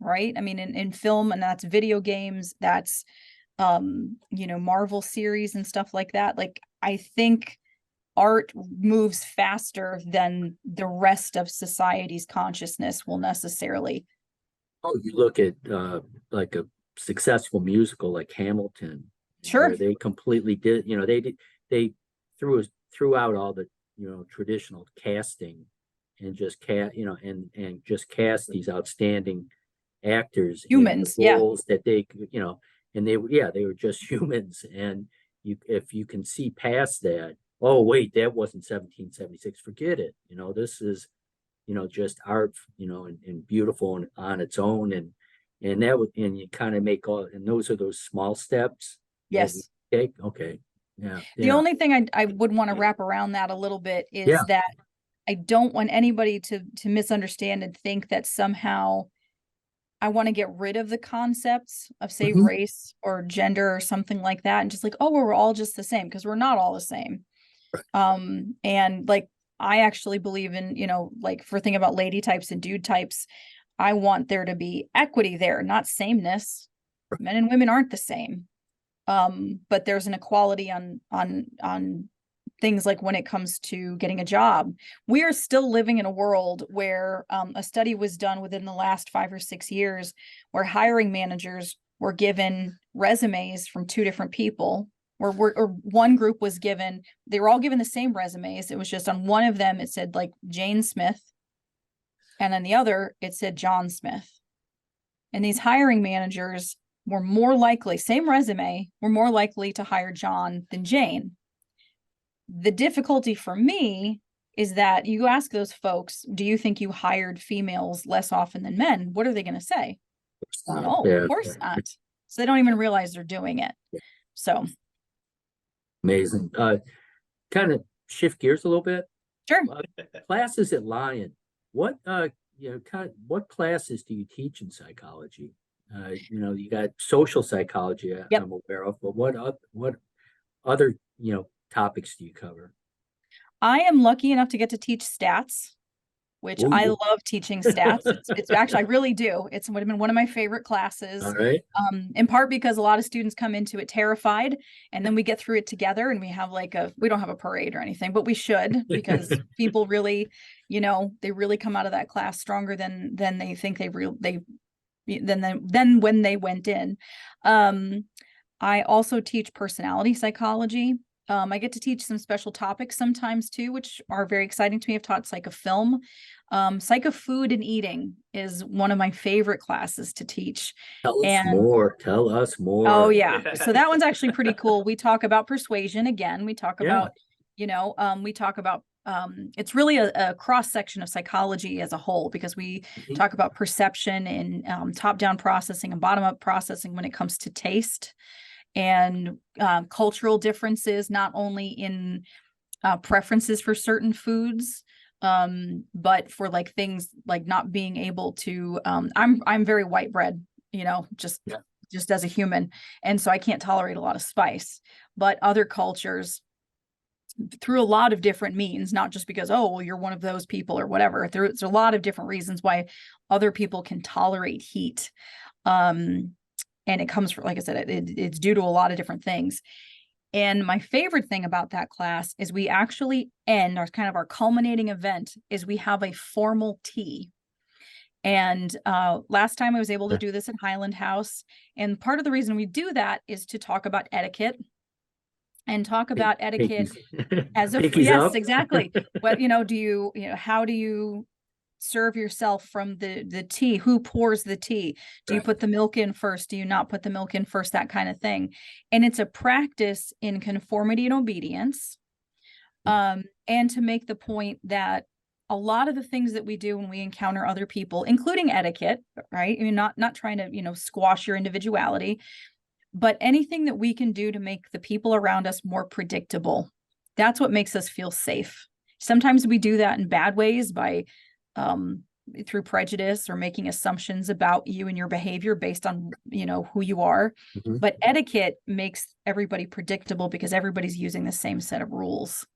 [SPEAKER 2] right? I mean, in film, and that's video games, that's Marvel series and stuff like that. Like, I think art moves faster than the rest of society's consciousness will necessarily.
[SPEAKER 1] Oh, you look at like a successful musical like Hamilton,
[SPEAKER 2] Sure.
[SPEAKER 1] where they completely did, they threw out all the, traditional casting, and just and just cast these outstanding actors
[SPEAKER 2] Humans,
[SPEAKER 1] in
[SPEAKER 2] yeah.
[SPEAKER 1] roles that they, and they were just humans. And if you can see past that, oh wait, that wasn't 1776, forget it. This is, just art, and beautiful and on its own. And that would, and you kind of make all, and those are those small steps.
[SPEAKER 2] Yes.
[SPEAKER 1] Okay. Yeah.
[SPEAKER 2] The only thing I would want to wrap around that a little bit is that I don't want anybody to misunderstand and think that somehow I want to get rid of the concepts of, say, race or gender or something like that, and just like, oh, we're all just the same, because we're not all the same. And like, I actually believe in, like, for thinking about lady types and dude types, I want there to be equity there, not sameness. Men and women aren't the same. But there's an equality on things like when it comes to getting a job. We are still living in a world where a study was done within the last 5 or 6 years where hiring managers were given resumes from 2 different people, or one group was given, they were all given the same resumes. It was just on one of them, it said like Jane Smith, and on the other, it said John Smith. And these hiring managers were more likely, same resume, were more likely to hire John than Jane. The difficulty for me is that you ask those folks, do you think you hired females less often than men? What are they going to say? No, of course not. So they don't even realize they're doing it. So
[SPEAKER 1] amazing. Kind of shift gears a little bit.
[SPEAKER 2] Sure.
[SPEAKER 1] Classes at Lyon. What what classes do you teach in psychology? You got social psychology, I'm aware of, but what other topics do you cover?
[SPEAKER 2] I am lucky enough to get to teach stats, which I love teaching stats. It's actually, I really do. It would have been one of my favorite classes.
[SPEAKER 1] All right.
[SPEAKER 2] In part because a lot of students come into it terrified, and then we get through it together, and we have we don't have a parade or anything, but we should, because people really, they really come out of that class stronger than they think than when they went in. I also teach personality psychology. I get to teach some special topics sometimes too, which are very exciting to me. I've taught psychofilm. Psychofood and eating is one of my favorite classes to teach.
[SPEAKER 1] Tell us more.
[SPEAKER 2] Oh yeah. So that one's actually pretty cool. We talk about persuasion again. We talk about, it's really a cross section of psychology as a whole, because we talk about perception and top-down processing and bottom-up processing when it comes to taste, and cultural differences, not only in preferences for certain foods, but for like things like not being able to, I'm very white bread, just as a human. And so I can't tolerate a lot of spice, but other cultures, through a lot of different means, not just because, oh, well, you're one of those people or whatever. There's a lot of different reasons why other people can tolerate heat. And it comes from, like I said, it's due to a lot of different things. And my favorite thing about that class is we actually end our culminating event is we have a formal tea. And last time I was able to do this at Highland House. And part of the reason we do that is to talk about etiquette, and talk about etiquette as a, yes, exactly. But, how do you serve yourself from the tea? Who pours the tea? Do you put the milk in first? Do you not put the milk in first? That kind of thing. And it's a practice in conformity and obedience. And to make the point that a lot of the things that we do when we encounter other people, including etiquette, right? I mean, not trying to, squash your individuality, but anything that we can do to make the people around us more predictable, that's what makes us feel safe. Sometimes we do that in bad ways by through prejudice or making assumptions about you and your behavior based on, who you are.
[SPEAKER 1] Mhm.
[SPEAKER 2] But etiquette makes everybody predictable because everybody's using the same set of rules.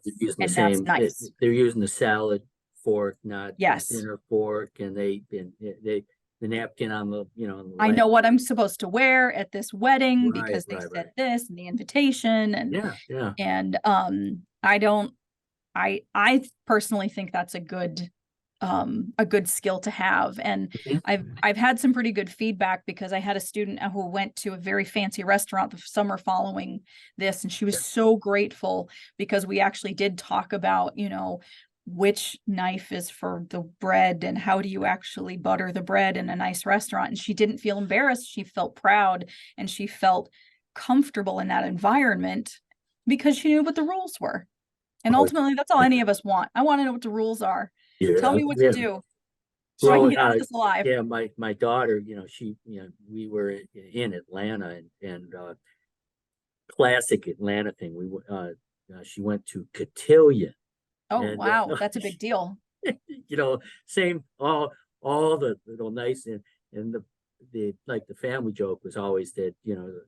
[SPEAKER 1] They're using the
[SPEAKER 2] And that's
[SPEAKER 1] same,
[SPEAKER 2] nice.
[SPEAKER 1] they're using the salad fork, not the
[SPEAKER 2] Yes.
[SPEAKER 1] dinner fork, and the napkin on the, on the
[SPEAKER 2] I know what I'm supposed to wear at this wedding
[SPEAKER 1] Right,
[SPEAKER 2] because they
[SPEAKER 1] right,
[SPEAKER 2] said
[SPEAKER 1] right.
[SPEAKER 2] this in the invitation. And
[SPEAKER 1] Yeah.
[SPEAKER 2] I personally think that's a good skill to have. And
[SPEAKER 1] Mhm.
[SPEAKER 2] I've had some pretty good feedback because I had a student who went to a very fancy restaurant the summer following this, and she was so grateful because we actually did talk about, which knife is for the bread and how do you actually butter the bread in a nice restaurant. And she didn't feel embarrassed. She felt proud and she felt comfortable in that environment because she knew what the rules were. And
[SPEAKER 1] Oh,
[SPEAKER 2] ultimately, that's all any of us want. I want to know what the rules are. Tell me what to do so I can get out of this alive.
[SPEAKER 1] Yeah, my daughter, she, we were in Atlanta and classic Atlanta thing. She went to Cotillion.
[SPEAKER 2] Oh,
[SPEAKER 1] And
[SPEAKER 2] wow. That's a big deal.
[SPEAKER 1] same, all the little nice, and the like the family joke was always that,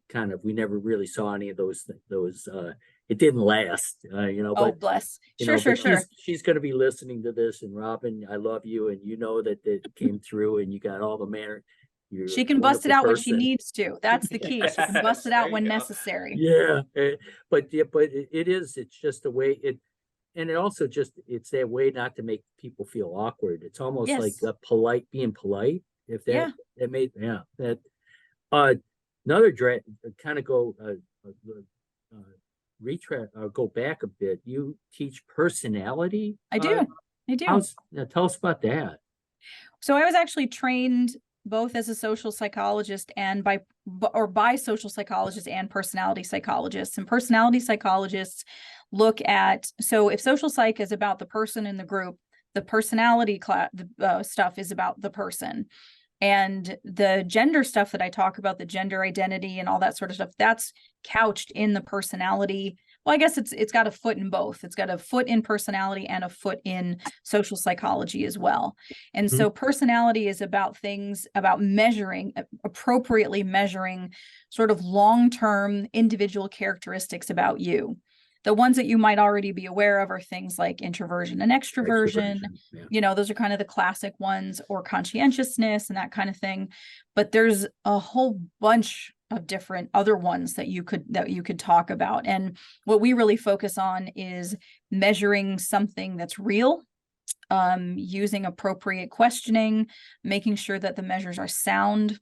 [SPEAKER 1] kind of, we never really saw any of those it didn't last,
[SPEAKER 2] Oh,
[SPEAKER 1] but
[SPEAKER 2] bless. Sure.
[SPEAKER 1] she's going to be listening to this, and Robin, I love you, and that it came through, and you got all the manner. You're
[SPEAKER 2] She
[SPEAKER 1] a
[SPEAKER 2] can bust it
[SPEAKER 1] wonderful
[SPEAKER 2] out when she
[SPEAKER 1] person.
[SPEAKER 2] needs to. That's the key. She can bust it
[SPEAKER 3] There
[SPEAKER 2] out
[SPEAKER 3] you
[SPEAKER 2] when
[SPEAKER 3] go.
[SPEAKER 2] necessary.
[SPEAKER 1] Yeah, but it's just a way and it also it's that way not to make people feel awkward. It's almost like
[SPEAKER 2] Yes.
[SPEAKER 1] being polite. If
[SPEAKER 2] Yeah.
[SPEAKER 1] that made, that another kind of go retract go back a bit. You teach personality.
[SPEAKER 2] I do.
[SPEAKER 1] Tell us about that.
[SPEAKER 2] So I was actually trained both as a social psychologist and by social psychologists and personality psychologists. And personality psychologists look at, so if social psych is about the person in the group, the personality stuff is about the person. And the gender stuff that I talk about, the gender identity and all that sort of stuff, that's couched in the personality. Well, I guess it's got a foot in both. It's got a foot in personality and a foot in social psychology as well. And so personality is about things about appropriately measuring sort of long-term individual characteristics about you. The ones that you might already be aware of are things like introversion and extroversion.
[SPEAKER 1] Yeah.
[SPEAKER 2] Those are kind of the classic ones, or conscientiousness and that kind of thing. But there's a whole bunch of different other ones that you could talk about. And what we really focus on is measuring something that's real, using appropriate questioning, making sure that the measures are sound,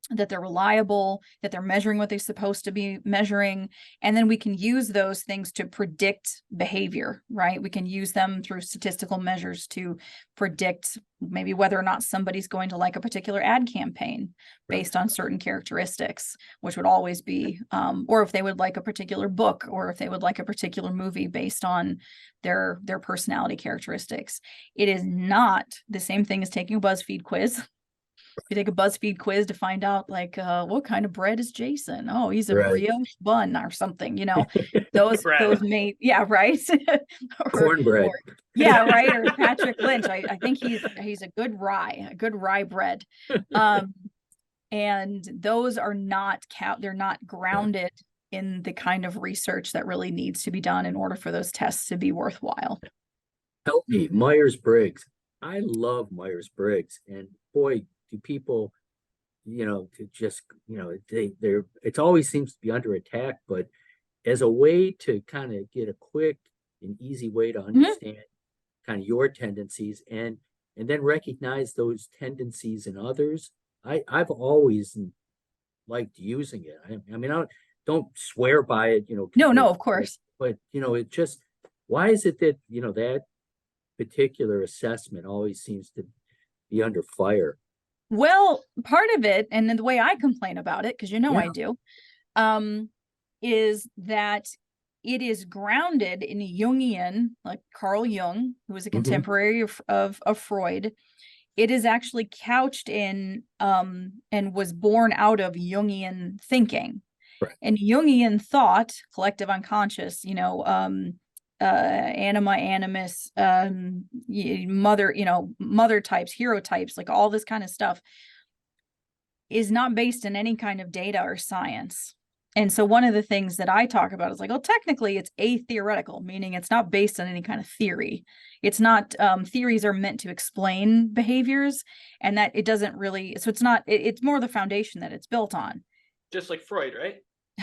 [SPEAKER 2] that they're reliable, that they're measuring what they're supposed to be measuring. And then we can use those things to predict behavior, right? We can use them through statistical measures to predict maybe whether or not somebody's going to like a particular ad campaign based on certain characteristics, which would always be, or if they would like a particular book, or if they would like a particular movie based on their personality characteristics. It is not the same thing as taking a BuzzFeed quiz. You take a BuzzFeed quiz to find out, like, what kind of bread is Jayson? Oh, he's a brioche bun or something, those may, yeah, right.
[SPEAKER 1] Cornbread.
[SPEAKER 2] Yeah, right. Or Patrick Lynch. I think he's a good rye bread. And those are they're not grounded in the kind of research that really needs to be done in order for those tests to be worthwhile.
[SPEAKER 1] Help me, Myers-Briggs. I love Myers-Briggs, and boy, do people, to just, it always seems to be under attack, but as a way to kind of get a quick and easy way to understand kind of your tendencies and then recognize those tendencies in others. I've always liked using it. I mean, I don't swear by it,
[SPEAKER 2] No, of course.
[SPEAKER 1] but it just, why is it that, that particular assessment always seems to be under fire.
[SPEAKER 2] Well, part of it, and then the way I complain about it, because you know
[SPEAKER 1] Yeah.
[SPEAKER 2] I do, is that it is grounded in Jungian, like Carl Jung, who was a contemporary of Freud. It is actually couched in and was born out of Jungian thinking.
[SPEAKER 1] Right.
[SPEAKER 2] And Jungian thought, collective unconscious, anima, animus, mother types, hero types, like all this kind of stuff is not based in any kind of data or science. And so one of the things that I talk about is like, well, technically it's atheoretical, meaning it's not based on any kind of theory. It's not, theories are meant to explain behaviors, and that it doesn't really, so it's not, it's more the foundation that it's built on.
[SPEAKER 3] Just like Freud, right?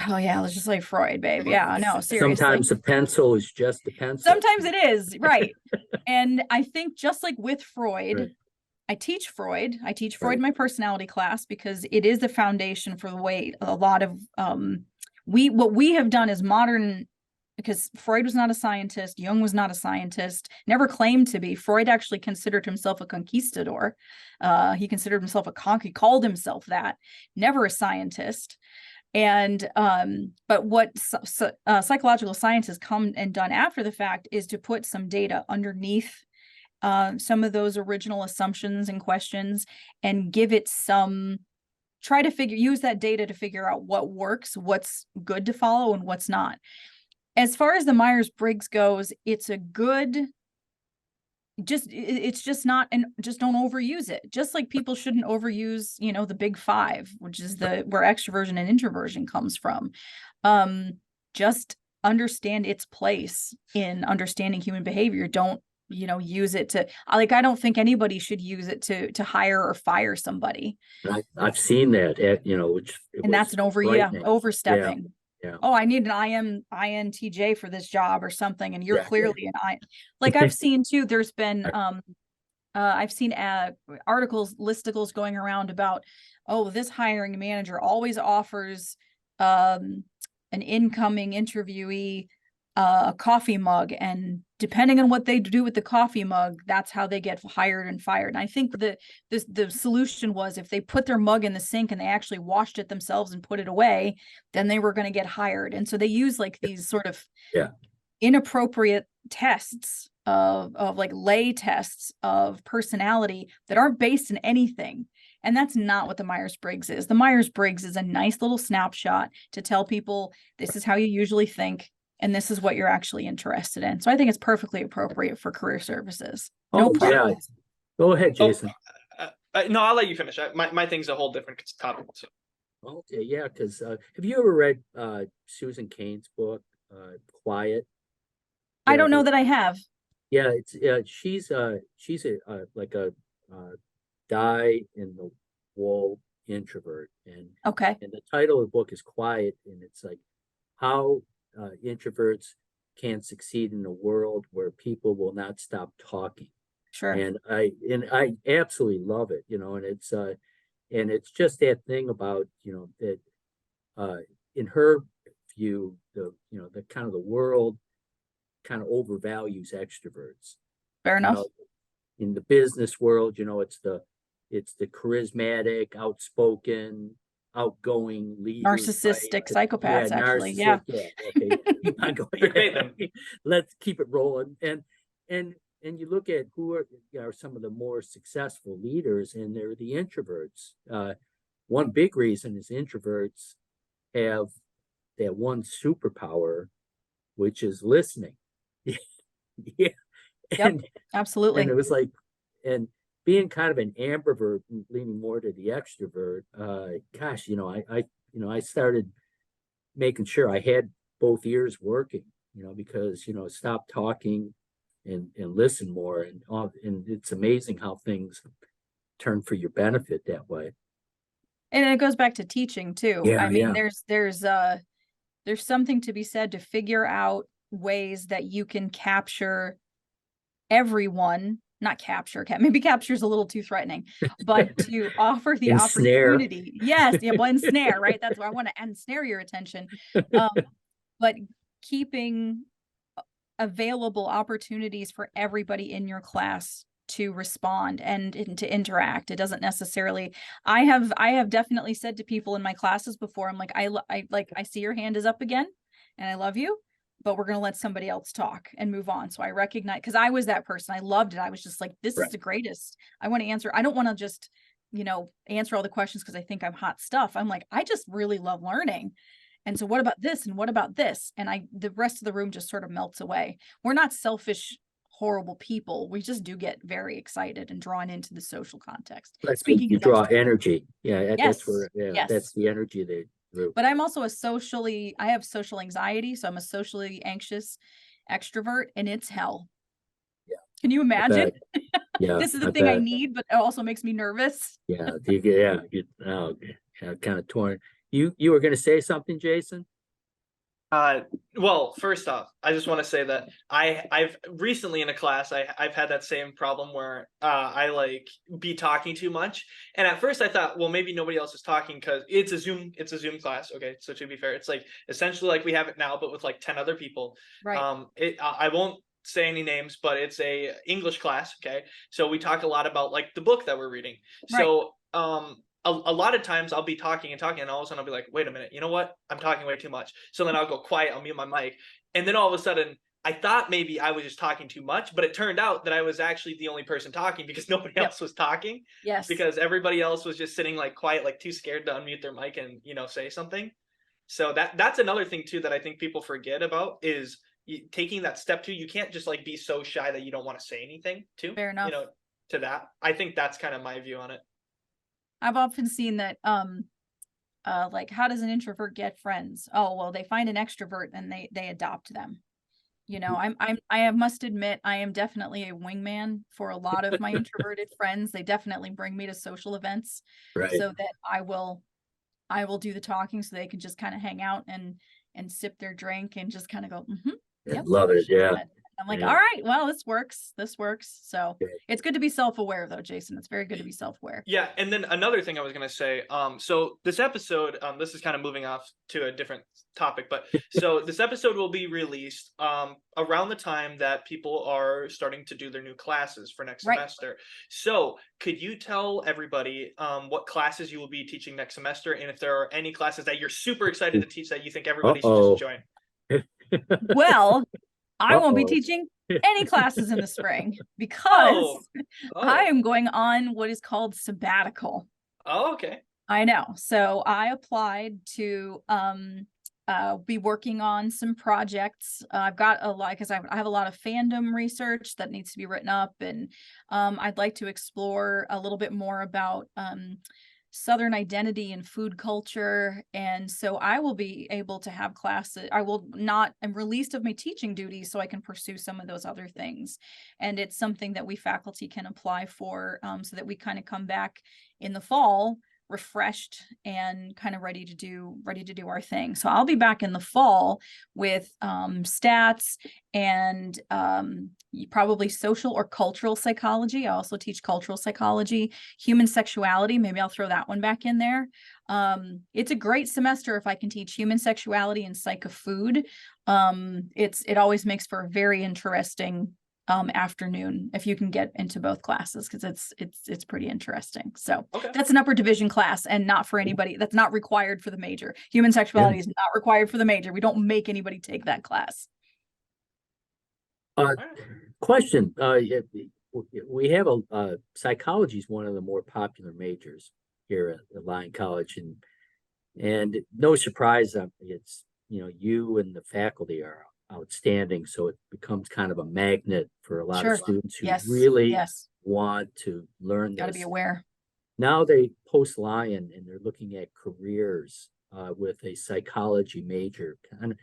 [SPEAKER 2] Oh yeah, let's just like Freud, babe. Yeah, no, seriously.
[SPEAKER 1] Sometimes a pencil is just a pencil.
[SPEAKER 2] Sometimes it is, right. And I think just like with Freud,
[SPEAKER 1] Right.
[SPEAKER 2] I teach Freud
[SPEAKER 1] Right.
[SPEAKER 2] in my personality class because it is the foundation for the way a lot of what we have done is modern, because Freud was not a scientist, Jung was not a scientist, never claimed to be. Freud actually considered himself a conquistador. He considered himself he called himself that, never a scientist. And but what psychological science has come and done after the fact is to put some data underneath some of those original assumptions and questions, and give it use that data to figure out what works, what's good to follow, and what's not. As far as the Myers-Briggs goes, it's a good, it's just not, and just don't overuse it. Just like people shouldn't overuse, the big five, which is where extroversion and introversion comes from. Just understand its place in understanding human behavior. Don't, use it to, like, I don't think anybody should use it to hire or fire somebody.
[SPEAKER 1] I've seen that, which
[SPEAKER 2] And that's an overstepping.
[SPEAKER 1] Yeah.
[SPEAKER 2] Oh, I need an INTJ for this job or something, and you're
[SPEAKER 1] Exactly.
[SPEAKER 2] clearly an like I've seen too. There's been I've seen listicles going around about, oh, this hiring manager always offers an incoming interviewee a coffee mug, and depending on what they do with the coffee mug, that's how they get hired and fired. And I think the solution was if they put their mug in the sink and they actually washed it themselves and put it away, then they were going to get hired. And so they use like these sort of inappropriate tests of like lay tests of personality that aren't based in anything. And that's not what the Myers-Briggs is. The Myers-Briggs is a nice little snapshot to tell people this is how you usually think, and this is what you're actually interested in. So I think it's perfectly appropriate for career services. No problem.
[SPEAKER 1] Yeah. Go ahead, Jason.
[SPEAKER 3] No, I'll let you finish. My thing's a whole different topic. So.
[SPEAKER 1] Okay, yeah, because have you ever read Susan Cain's book, Quiet?
[SPEAKER 2] I don't know that I have.
[SPEAKER 1] Yeah, she's like a die-in-the-wool introvert, and the title of the book is Quiet, and it's like how introverts can succeed in a world where people will not stop talking.
[SPEAKER 2] Sure.
[SPEAKER 1] And I absolutely love it, and it's just that thing about, that in her view, the kind of the world kind of overvalues extroverts.
[SPEAKER 2] Fair enough.
[SPEAKER 1] In the business world, it's the charismatic, outspoken, outgoing leaders,
[SPEAKER 2] narcissistic psychopaths, actually. Yeah.
[SPEAKER 1] Okay. Keep on going. Let's keep it rolling. And you look at who are some of the more successful leaders, and they're the introverts. One big reason is introverts have that one superpower, which is listening. Yeah.
[SPEAKER 2] Yep, absolutely.
[SPEAKER 1] And it was like, and being kind of an ambivert, leaning more to the extrovert, gosh, I started making sure I had both ears working, because, stop talking and listen more. And it's amazing how things turn for your benefit that way.
[SPEAKER 2] And it goes back to teaching too.
[SPEAKER 1] Yeah,
[SPEAKER 2] I mean, there's something to be said to figure out ways that you can capture everyone. Not capture, maybe capture is a little too threatening, but to offer the opportunity. Yes, yeah, well, ensnare, right? That's why I want to ensnare your attention. But keeping available opportunities for everybody in your class to respond and to interact. It doesn't necessarily, I have definitely said to people in my classes before, I'm like, I see your hand is up again and I love you, but we're going to let somebody else talk and move on. So I recognize, because I was that person. I loved it. I was just like, this is the greatest. I want to answer. I don't want to just, answer all the questions because I think I'm hot stuff. I'm like, I just really love learning. And so what about this? And what about this? And the rest of the room just sort of melts away. We're not selfish, horrible people. We just do get very excited and drawn into the social context.
[SPEAKER 1] Speaking, you draw energy. Yeah, that's where, that's the energy they group.
[SPEAKER 2] But I'm also I have social anxiety. So I'm a socially anxious extrovert, and it's hell.
[SPEAKER 1] Yeah.
[SPEAKER 2] Can you imagine?
[SPEAKER 1] Yeah.
[SPEAKER 2] This is the thing I need, but it also makes me nervous.
[SPEAKER 1] Yeah. Kind of torn. You were going to say something, Jayson?
[SPEAKER 3] Well, first off, I just want to say that I've recently in a class, I've had that same problem where I like be talking too much. And at first I thought, well, maybe nobody else is talking because it's a Zoom class. Okay. So to be fair, it's like essentially like we have it now, but with like 10 other people.
[SPEAKER 2] Right.
[SPEAKER 3] I won't say any names, but it's a English class. Okay. So we talk a lot about like the book that we're reading.
[SPEAKER 2] Right.
[SPEAKER 3] So, a lot of times I'll be talking and all of a sudden I'll be like, wait a minute, you know what? I'm talking way too much. So then I'll go quiet, I'll mute my mic. And then all of a sudden I thought maybe I was just talking too much, but it turned out that I was actually the only person talking because nobody else was talking.
[SPEAKER 2] Yes.
[SPEAKER 3] Because everybody else was just sitting like quiet, like too scared to unmute their mic and, say something. So that's another thing too, that I think people forget about is taking that step too. You can't just like be so shy that you don't want to say anything too.
[SPEAKER 2] Fair enough.
[SPEAKER 3] To that. I think that's kind of my view on it.
[SPEAKER 2] I've often seen that, like, how does an introvert get friends? Oh, well, they find an extrovert and they adopt them. I must admit, I am definitely a wingman for a lot of my introverted friends. They definitely bring me to social events so that I will do the talking so they can just kind of hang out and sip their drink and just kind of go,
[SPEAKER 1] yep, love it. Yeah.
[SPEAKER 2] I'm like, all right, well, this works. So it's good to be self-aware though, Jayson. It's very good to be self-aware.
[SPEAKER 3] Yeah. And then another thing I was going to say, so this episode, this is kind of moving off to a different topic, but so this episode will be released around the time that people are starting to do their new classes for next semester. So could you tell everybody what classes you will be teaching next semester? And if there are any classes that you're super excited to teach that you think everybody should just join?
[SPEAKER 2] Well, I won't be teaching any classes in the spring because I am going on what is called sabbatical.
[SPEAKER 3] Oh, okay.
[SPEAKER 2] I know. So I applied to be working on some projects. I've got a lot because I have a lot of fandom research that needs to be written up, and I'd like to explore a little bit more about Southern identity and food culture. And so I will be able to have classes. I'm released of my teaching duties so I can pursue some of those other things. And it's something that we faculty can apply for so that we kind of come back in the fall refreshed and kind of ready to do our thing. So I'll be back in the fall with stats and probably social or cultural psychology. I also teach cultural psychology, human sexuality. Maybe I'll throw that one back in there. It's a great semester if I can teach human sexuality and psych of food. It always makes for a very interesting afternoon if you can get into both classes, because it's pretty interesting. So that's an upper division class and not for anybody. That's not required for the major. Human sexuality is not required for the major. We don't make anybody take that class.
[SPEAKER 1] Question. We have psychology is one of the more popular majors here at Lyon College, and no surprise, it's you and the faculty are outstanding, so it becomes kind of a magnet for a lot of students who really want to learn this.
[SPEAKER 2] Got to be aware.
[SPEAKER 1] Now they post Lyon and they're looking at careers with a psychology major. Kind of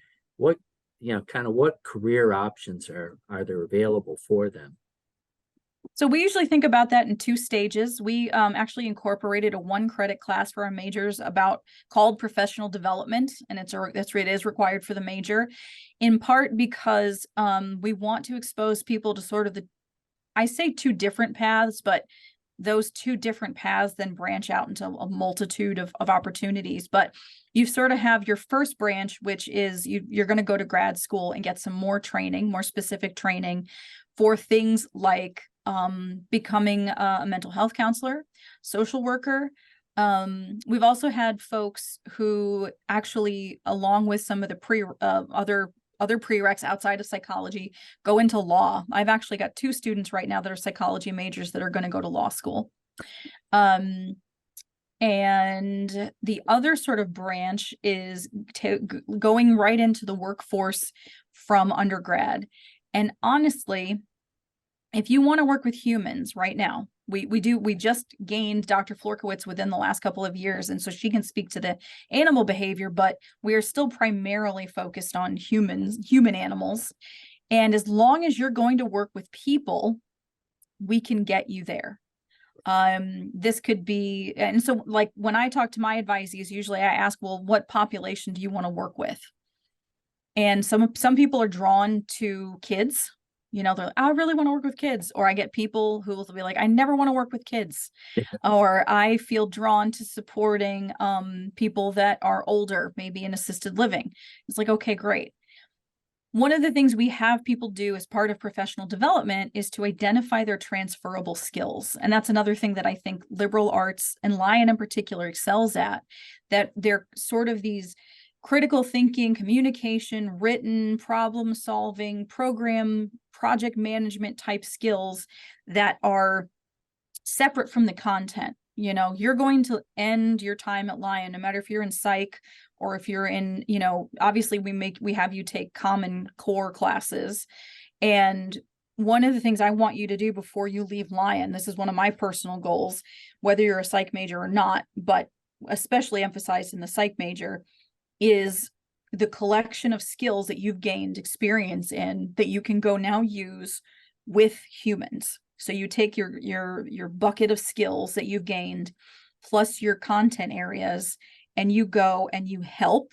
[SPEAKER 1] what career options are there available for them?
[SPEAKER 2] So we usually think about that in 2 stages. We actually incorporated a 1-credit class for our majors called professional development, and it is required for the major, in part because we want to expose people to sort of I say 2 different paths, but those two different paths then branch out into a multitude of opportunities. But you sort of have your first branch, which is you're going to go to grad school and get some more training, more specific training for things like becoming a mental health counselor, social worker. We've also had folks who actually, along with some of the other prereqs outside of psychology, go into law. I've actually got 2 students right now that are psychology majors that are going to go to law school. And the other sort of branch is going right into the workforce from undergrad. And honestly, if you want to work with humans right now, we just gained Dr. Florkowitz within the last couple of years, and so she can speak to the animal behavior, but we are still primarily focused on human animals. And as long as you're going to work with people, we can get you there. This could be, and so like when I talk to my advisees, usually I ask, well, what population do you want to work with? And some people are drawn to kids. You know, they're like, I really want to work with kids. Or I get people who will be like, I never want to work with kids. Or I feel drawn to supporting people that are older, maybe in assisted living. It's like, okay, great. One of the things we have people do as part of professional development is to identify their transferable skills. And that's another thing that I think liberal arts, and Lion in particular, excels at, that they're sort of these critical thinking, communication, written, problem solving, program, project management type skills that are separate from the content. You know, you're going to end your time at Lion, no matter if you're in psych or if you're in, you know, obviously we have you take common core classes. And one of the things I want you to do before you leave Lion, this is one of my personal goals, whether you're a psych major or not, but especially emphasized in the psych major, is the collection of skills that you've gained experience in that you can go now use with humans. So you take your bucket of skills that you've gained plus your content areas, and you go and you help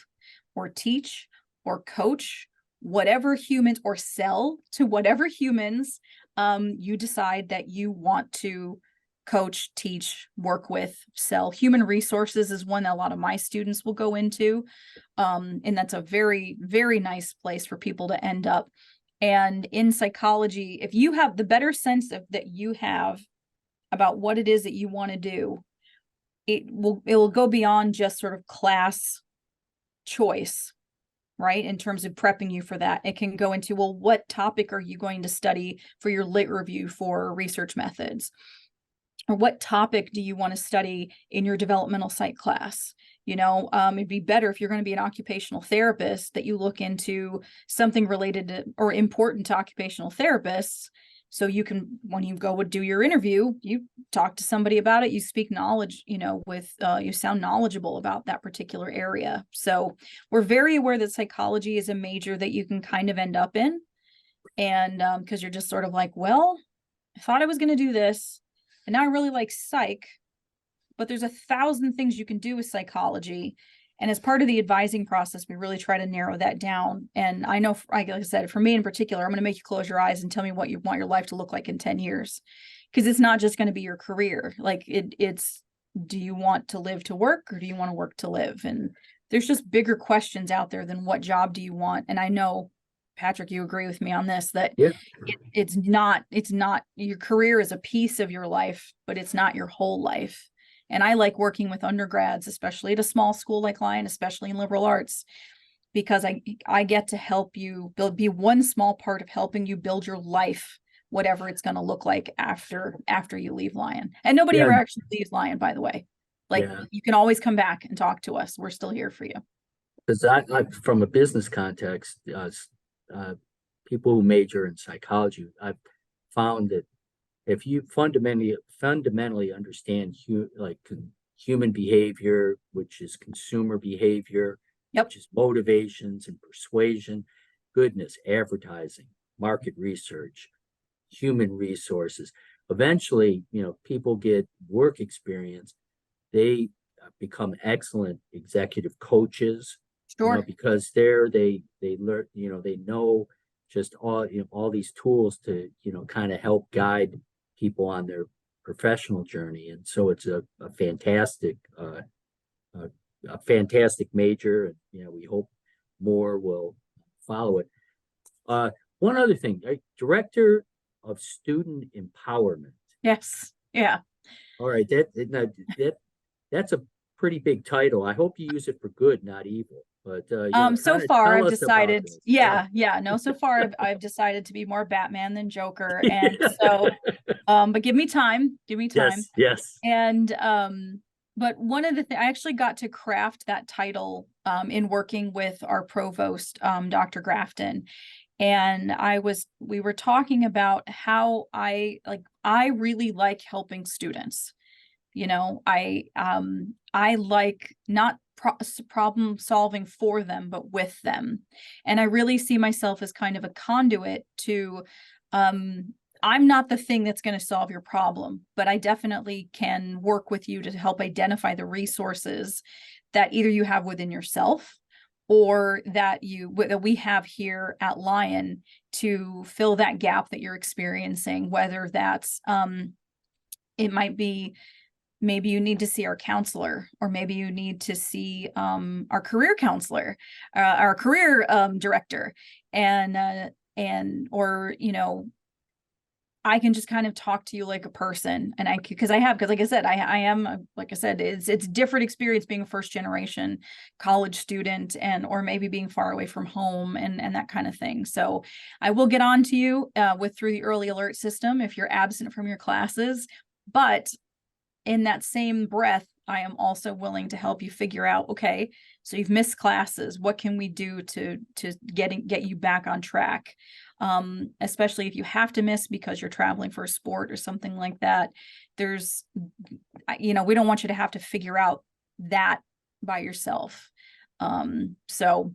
[SPEAKER 2] or teach or coach whatever humans, or sell to whatever humans you decide that you want to coach, teach, work with, sell. Human resources is one that a lot of my students will go into. And that's a very, very nice place for people to end up. And in psychology, if you have the better sense of that you have about what it is that you want to do, it will go beyond just sort of class choice, right? In terms of prepping you for that, it can go into, well, what topic are you going to study for your lit review for research methods? Or what topic do you want to study in your developmental psych class? You know, it'd be better if you're going to be an occupational therapist that you look into something related to or important to occupational therapists. So you can, when you go do your interview, you talk to somebody about it, you speak knowledge, you know, with, you sound knowledgeable about that particular area. So we're very aware that psychology is a major that you can kind of end up in. And because you're just sort of like, well, I thought I was going to do this, and now I really like psych, but there's 1,000 things you can do with psychology. And as part of the advising process, we really try to narrow that down. And I know, like I said, for me in particular, I'm going to make you close your eyes and tell me what you want your life to look like in 10 years. Because it's not just going to be your career. Like it's, do you want to live to work, or do you want to work to live? And there's just bigger questions out there than what job do you want? And I know, Patrick, you agree with me on this, that
[SPEAKER 1] Yeah.
[SPEAKER 2] it's not your career is a piece of your life, but it's not your whole life. And I like working with undergrads, especially at a small school like Lion, especially in liberal arts, because I get to help you be one small part of helping you build your life, whatever it's going to look like after you leave Lion. And nobody ever actually leaves Lion, by the way. Like, you can always come back and talk to us. We're still here for you.
[SPEAKER 1] Because I from a business context, people who major in psychology, I've found that if you fundamentally understand human behavior, which is consumer behavior, which is motivations and persuasion, goodness, advertising, market research, human resources, eventually, you know, people get work experience. They become excellent executive coaches.
[SPEAKER 2] Sure.
[SPEAKER 1] You know, because they learn, you know, they know just all, you know, all these tools to, you know, kind of help guide people on their professional journey. And so it's a fantastic, a fantastic major. And, you know, we hope more will follow it. One other thing, Director of Student Empowerment.
[SPEAKER 2] Yes. Yeah.
[SPEAKER 1] All right, that's a pretty big title. I hope you use it for good, not evil. But
[SPEAKER 2] so far I've decided,
[SPEAKER 1] yeah.
[SPEAKER 2] no, so far I've decided to be more Batman than Joker. And so, but give me time.
[SPEAKER 1] Yes.
[SPEAKER 2] And, but one of the things, I actually got to craft that title, in working with our provost, Dr. Grafton. And we were talking about how I really like helping students. You know, I like not problem solving for them, but with them. And I really see myself as kind of a conduit to, I'm not the thing that's going to solve your problem, but I definitely can work with you to help identify the resources that either you have within yourself or that we have here at Lion to fill that gap that you're experiencing, whether that's, it might be, maybe you need to see our counselor, or maybe you need to see our career counselor, our career director, or, you know, I can just kind of talk to you like a person. And because like I said, I am, like I said, it's different experience being a first generation college student or maybe being far away from home and that kind of thing. So I will get on to you through the early alert system if you're absent from your classes, but in that same breath, I am also willing to help you figure out, okay, so you've missed classes. What can we do to get you back on track? Especially if you have to miss because you're traveling for a sport or something like that. There's, you know, we don't want you to have to figure out that by yourself. So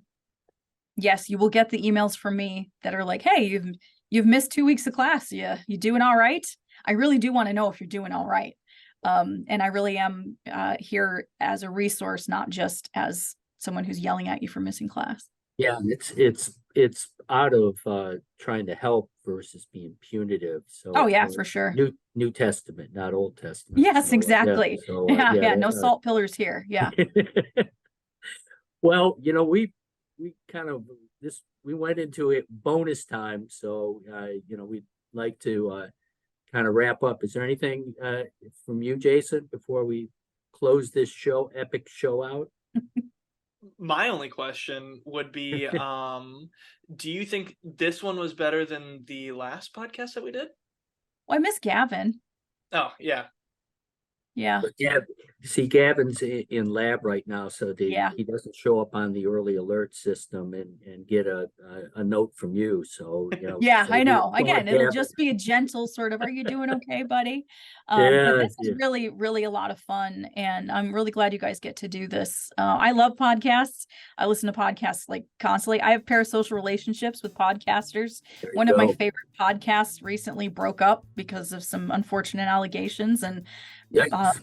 [SPEAKER 2] yes, you will get the emails from me that are like, hey, you've missed 2 weeks of class. You doing all right? I really do want to know if you're doing all right. And I really am here as a resource, not just as someone who's yelling at you for missing class.
[SPEAKER 1] Yeah, it's out of trying to help versus being punitive. So
[SPEAKER 2] oh yeah, for sure.
[SPEAKER 1] New Testament, not Old Testament.
[SPEAKER 2] Yes,
[SPEAKER 1] so,
[SPEAKER 2] exactly. Yeah, no salt pillars here. Yeah.
[SPEAKER 1] Well, you know, we kind of we went into it bonus time, so you know, we'd like to kind of wrap up. Is there anything from you, Jayson, before we close this epic show out?
[SPEAKER 3] My only question would be, do you think this one was better than the last podcast that we did?
[SPEAKER 2] Well, I miss Gavin.
[SPEAKER 3] Oh, yeah.
[SPEAKER 2] Yeah.
[SPEAKER 1] But Gavin's in lab right now, so he doesn't show up on the early alert system and get a note from you. So, you know,
[SPEAKER 2] yeah,
[SPEAKER 1] so
[SPEAKER 2] I know. Again, it'll
[SPEAKER 1] Gavin.
[SPEAKER 2] just be a gentle sort of, are you doing okay, buddy?
[SPEAKER 1] Yeah,
[SPEAKER 2] but this is really, really a lot of fun. And I'm really glad you guys get to do this. I love podcasts. I listen to podcasts like constantly. I have parasocial relationships with podcasters. One of my favorite podcasts recently broke up because of some unfortunate allegations. And yeah.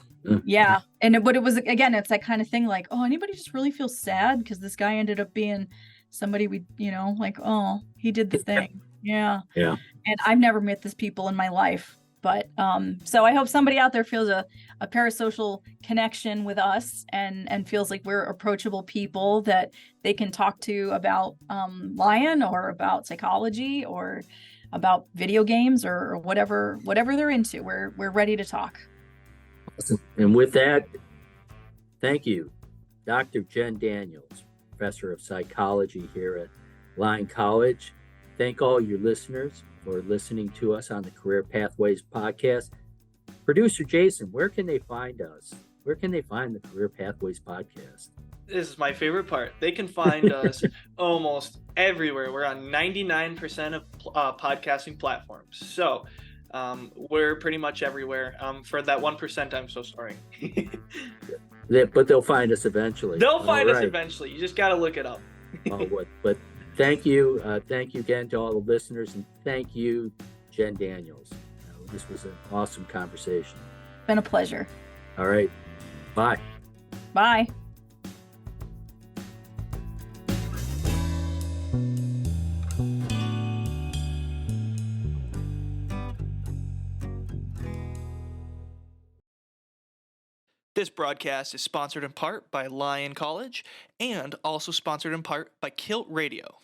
[SPEAKER 2] But it was, again, it's that kind of thing like, oh, anybody just really feels sad because this guy ended up being somebody we, you know, like, oh, he did the thing. Yeah.
[SPEAKER 1] Yeah.
[SPEAKER 2] And I've never met these people in my life. But so I hope somebody out there feels a parasocial connection with us and feels like we're approachable people that they can talk to about Lion or about psychology or about video games or whatever they're into. We're ready to talk.
[SPEAKER 1] And with that, thank you, Dr. Jen Daniels, Professor of Psychology here at Lion College. Thank all your listeners for listening to us on the Career Pathways podcast. Producer Jayson, where can they find us? Where can they find the Career Pathways podcast?
[SPEAKER 3] This is my favorite part. They can find us almost everywhere. We're on 99% of podcasting platforms. So we're pretty much everywhere. For that 1%, I'm so sorry.
[SPEAKER 1] But they'll find us eventually.
[SPEAKER 3] They'll find us eventually. You just got to look it up.
[SPEAKER 1] But thank you. Thank you again to all the listeners. And thank you, Jen Daniels. This was an awesome conversation.
[SPEAKER 2] Been a pleasure.
[SPEAKER 1] All right. Bye.
[SPEAKER 2] Bye.
[SPEAKER 3] This broadcast is sponsored in part by Lyon College and also sponsored in part by KILT Radio.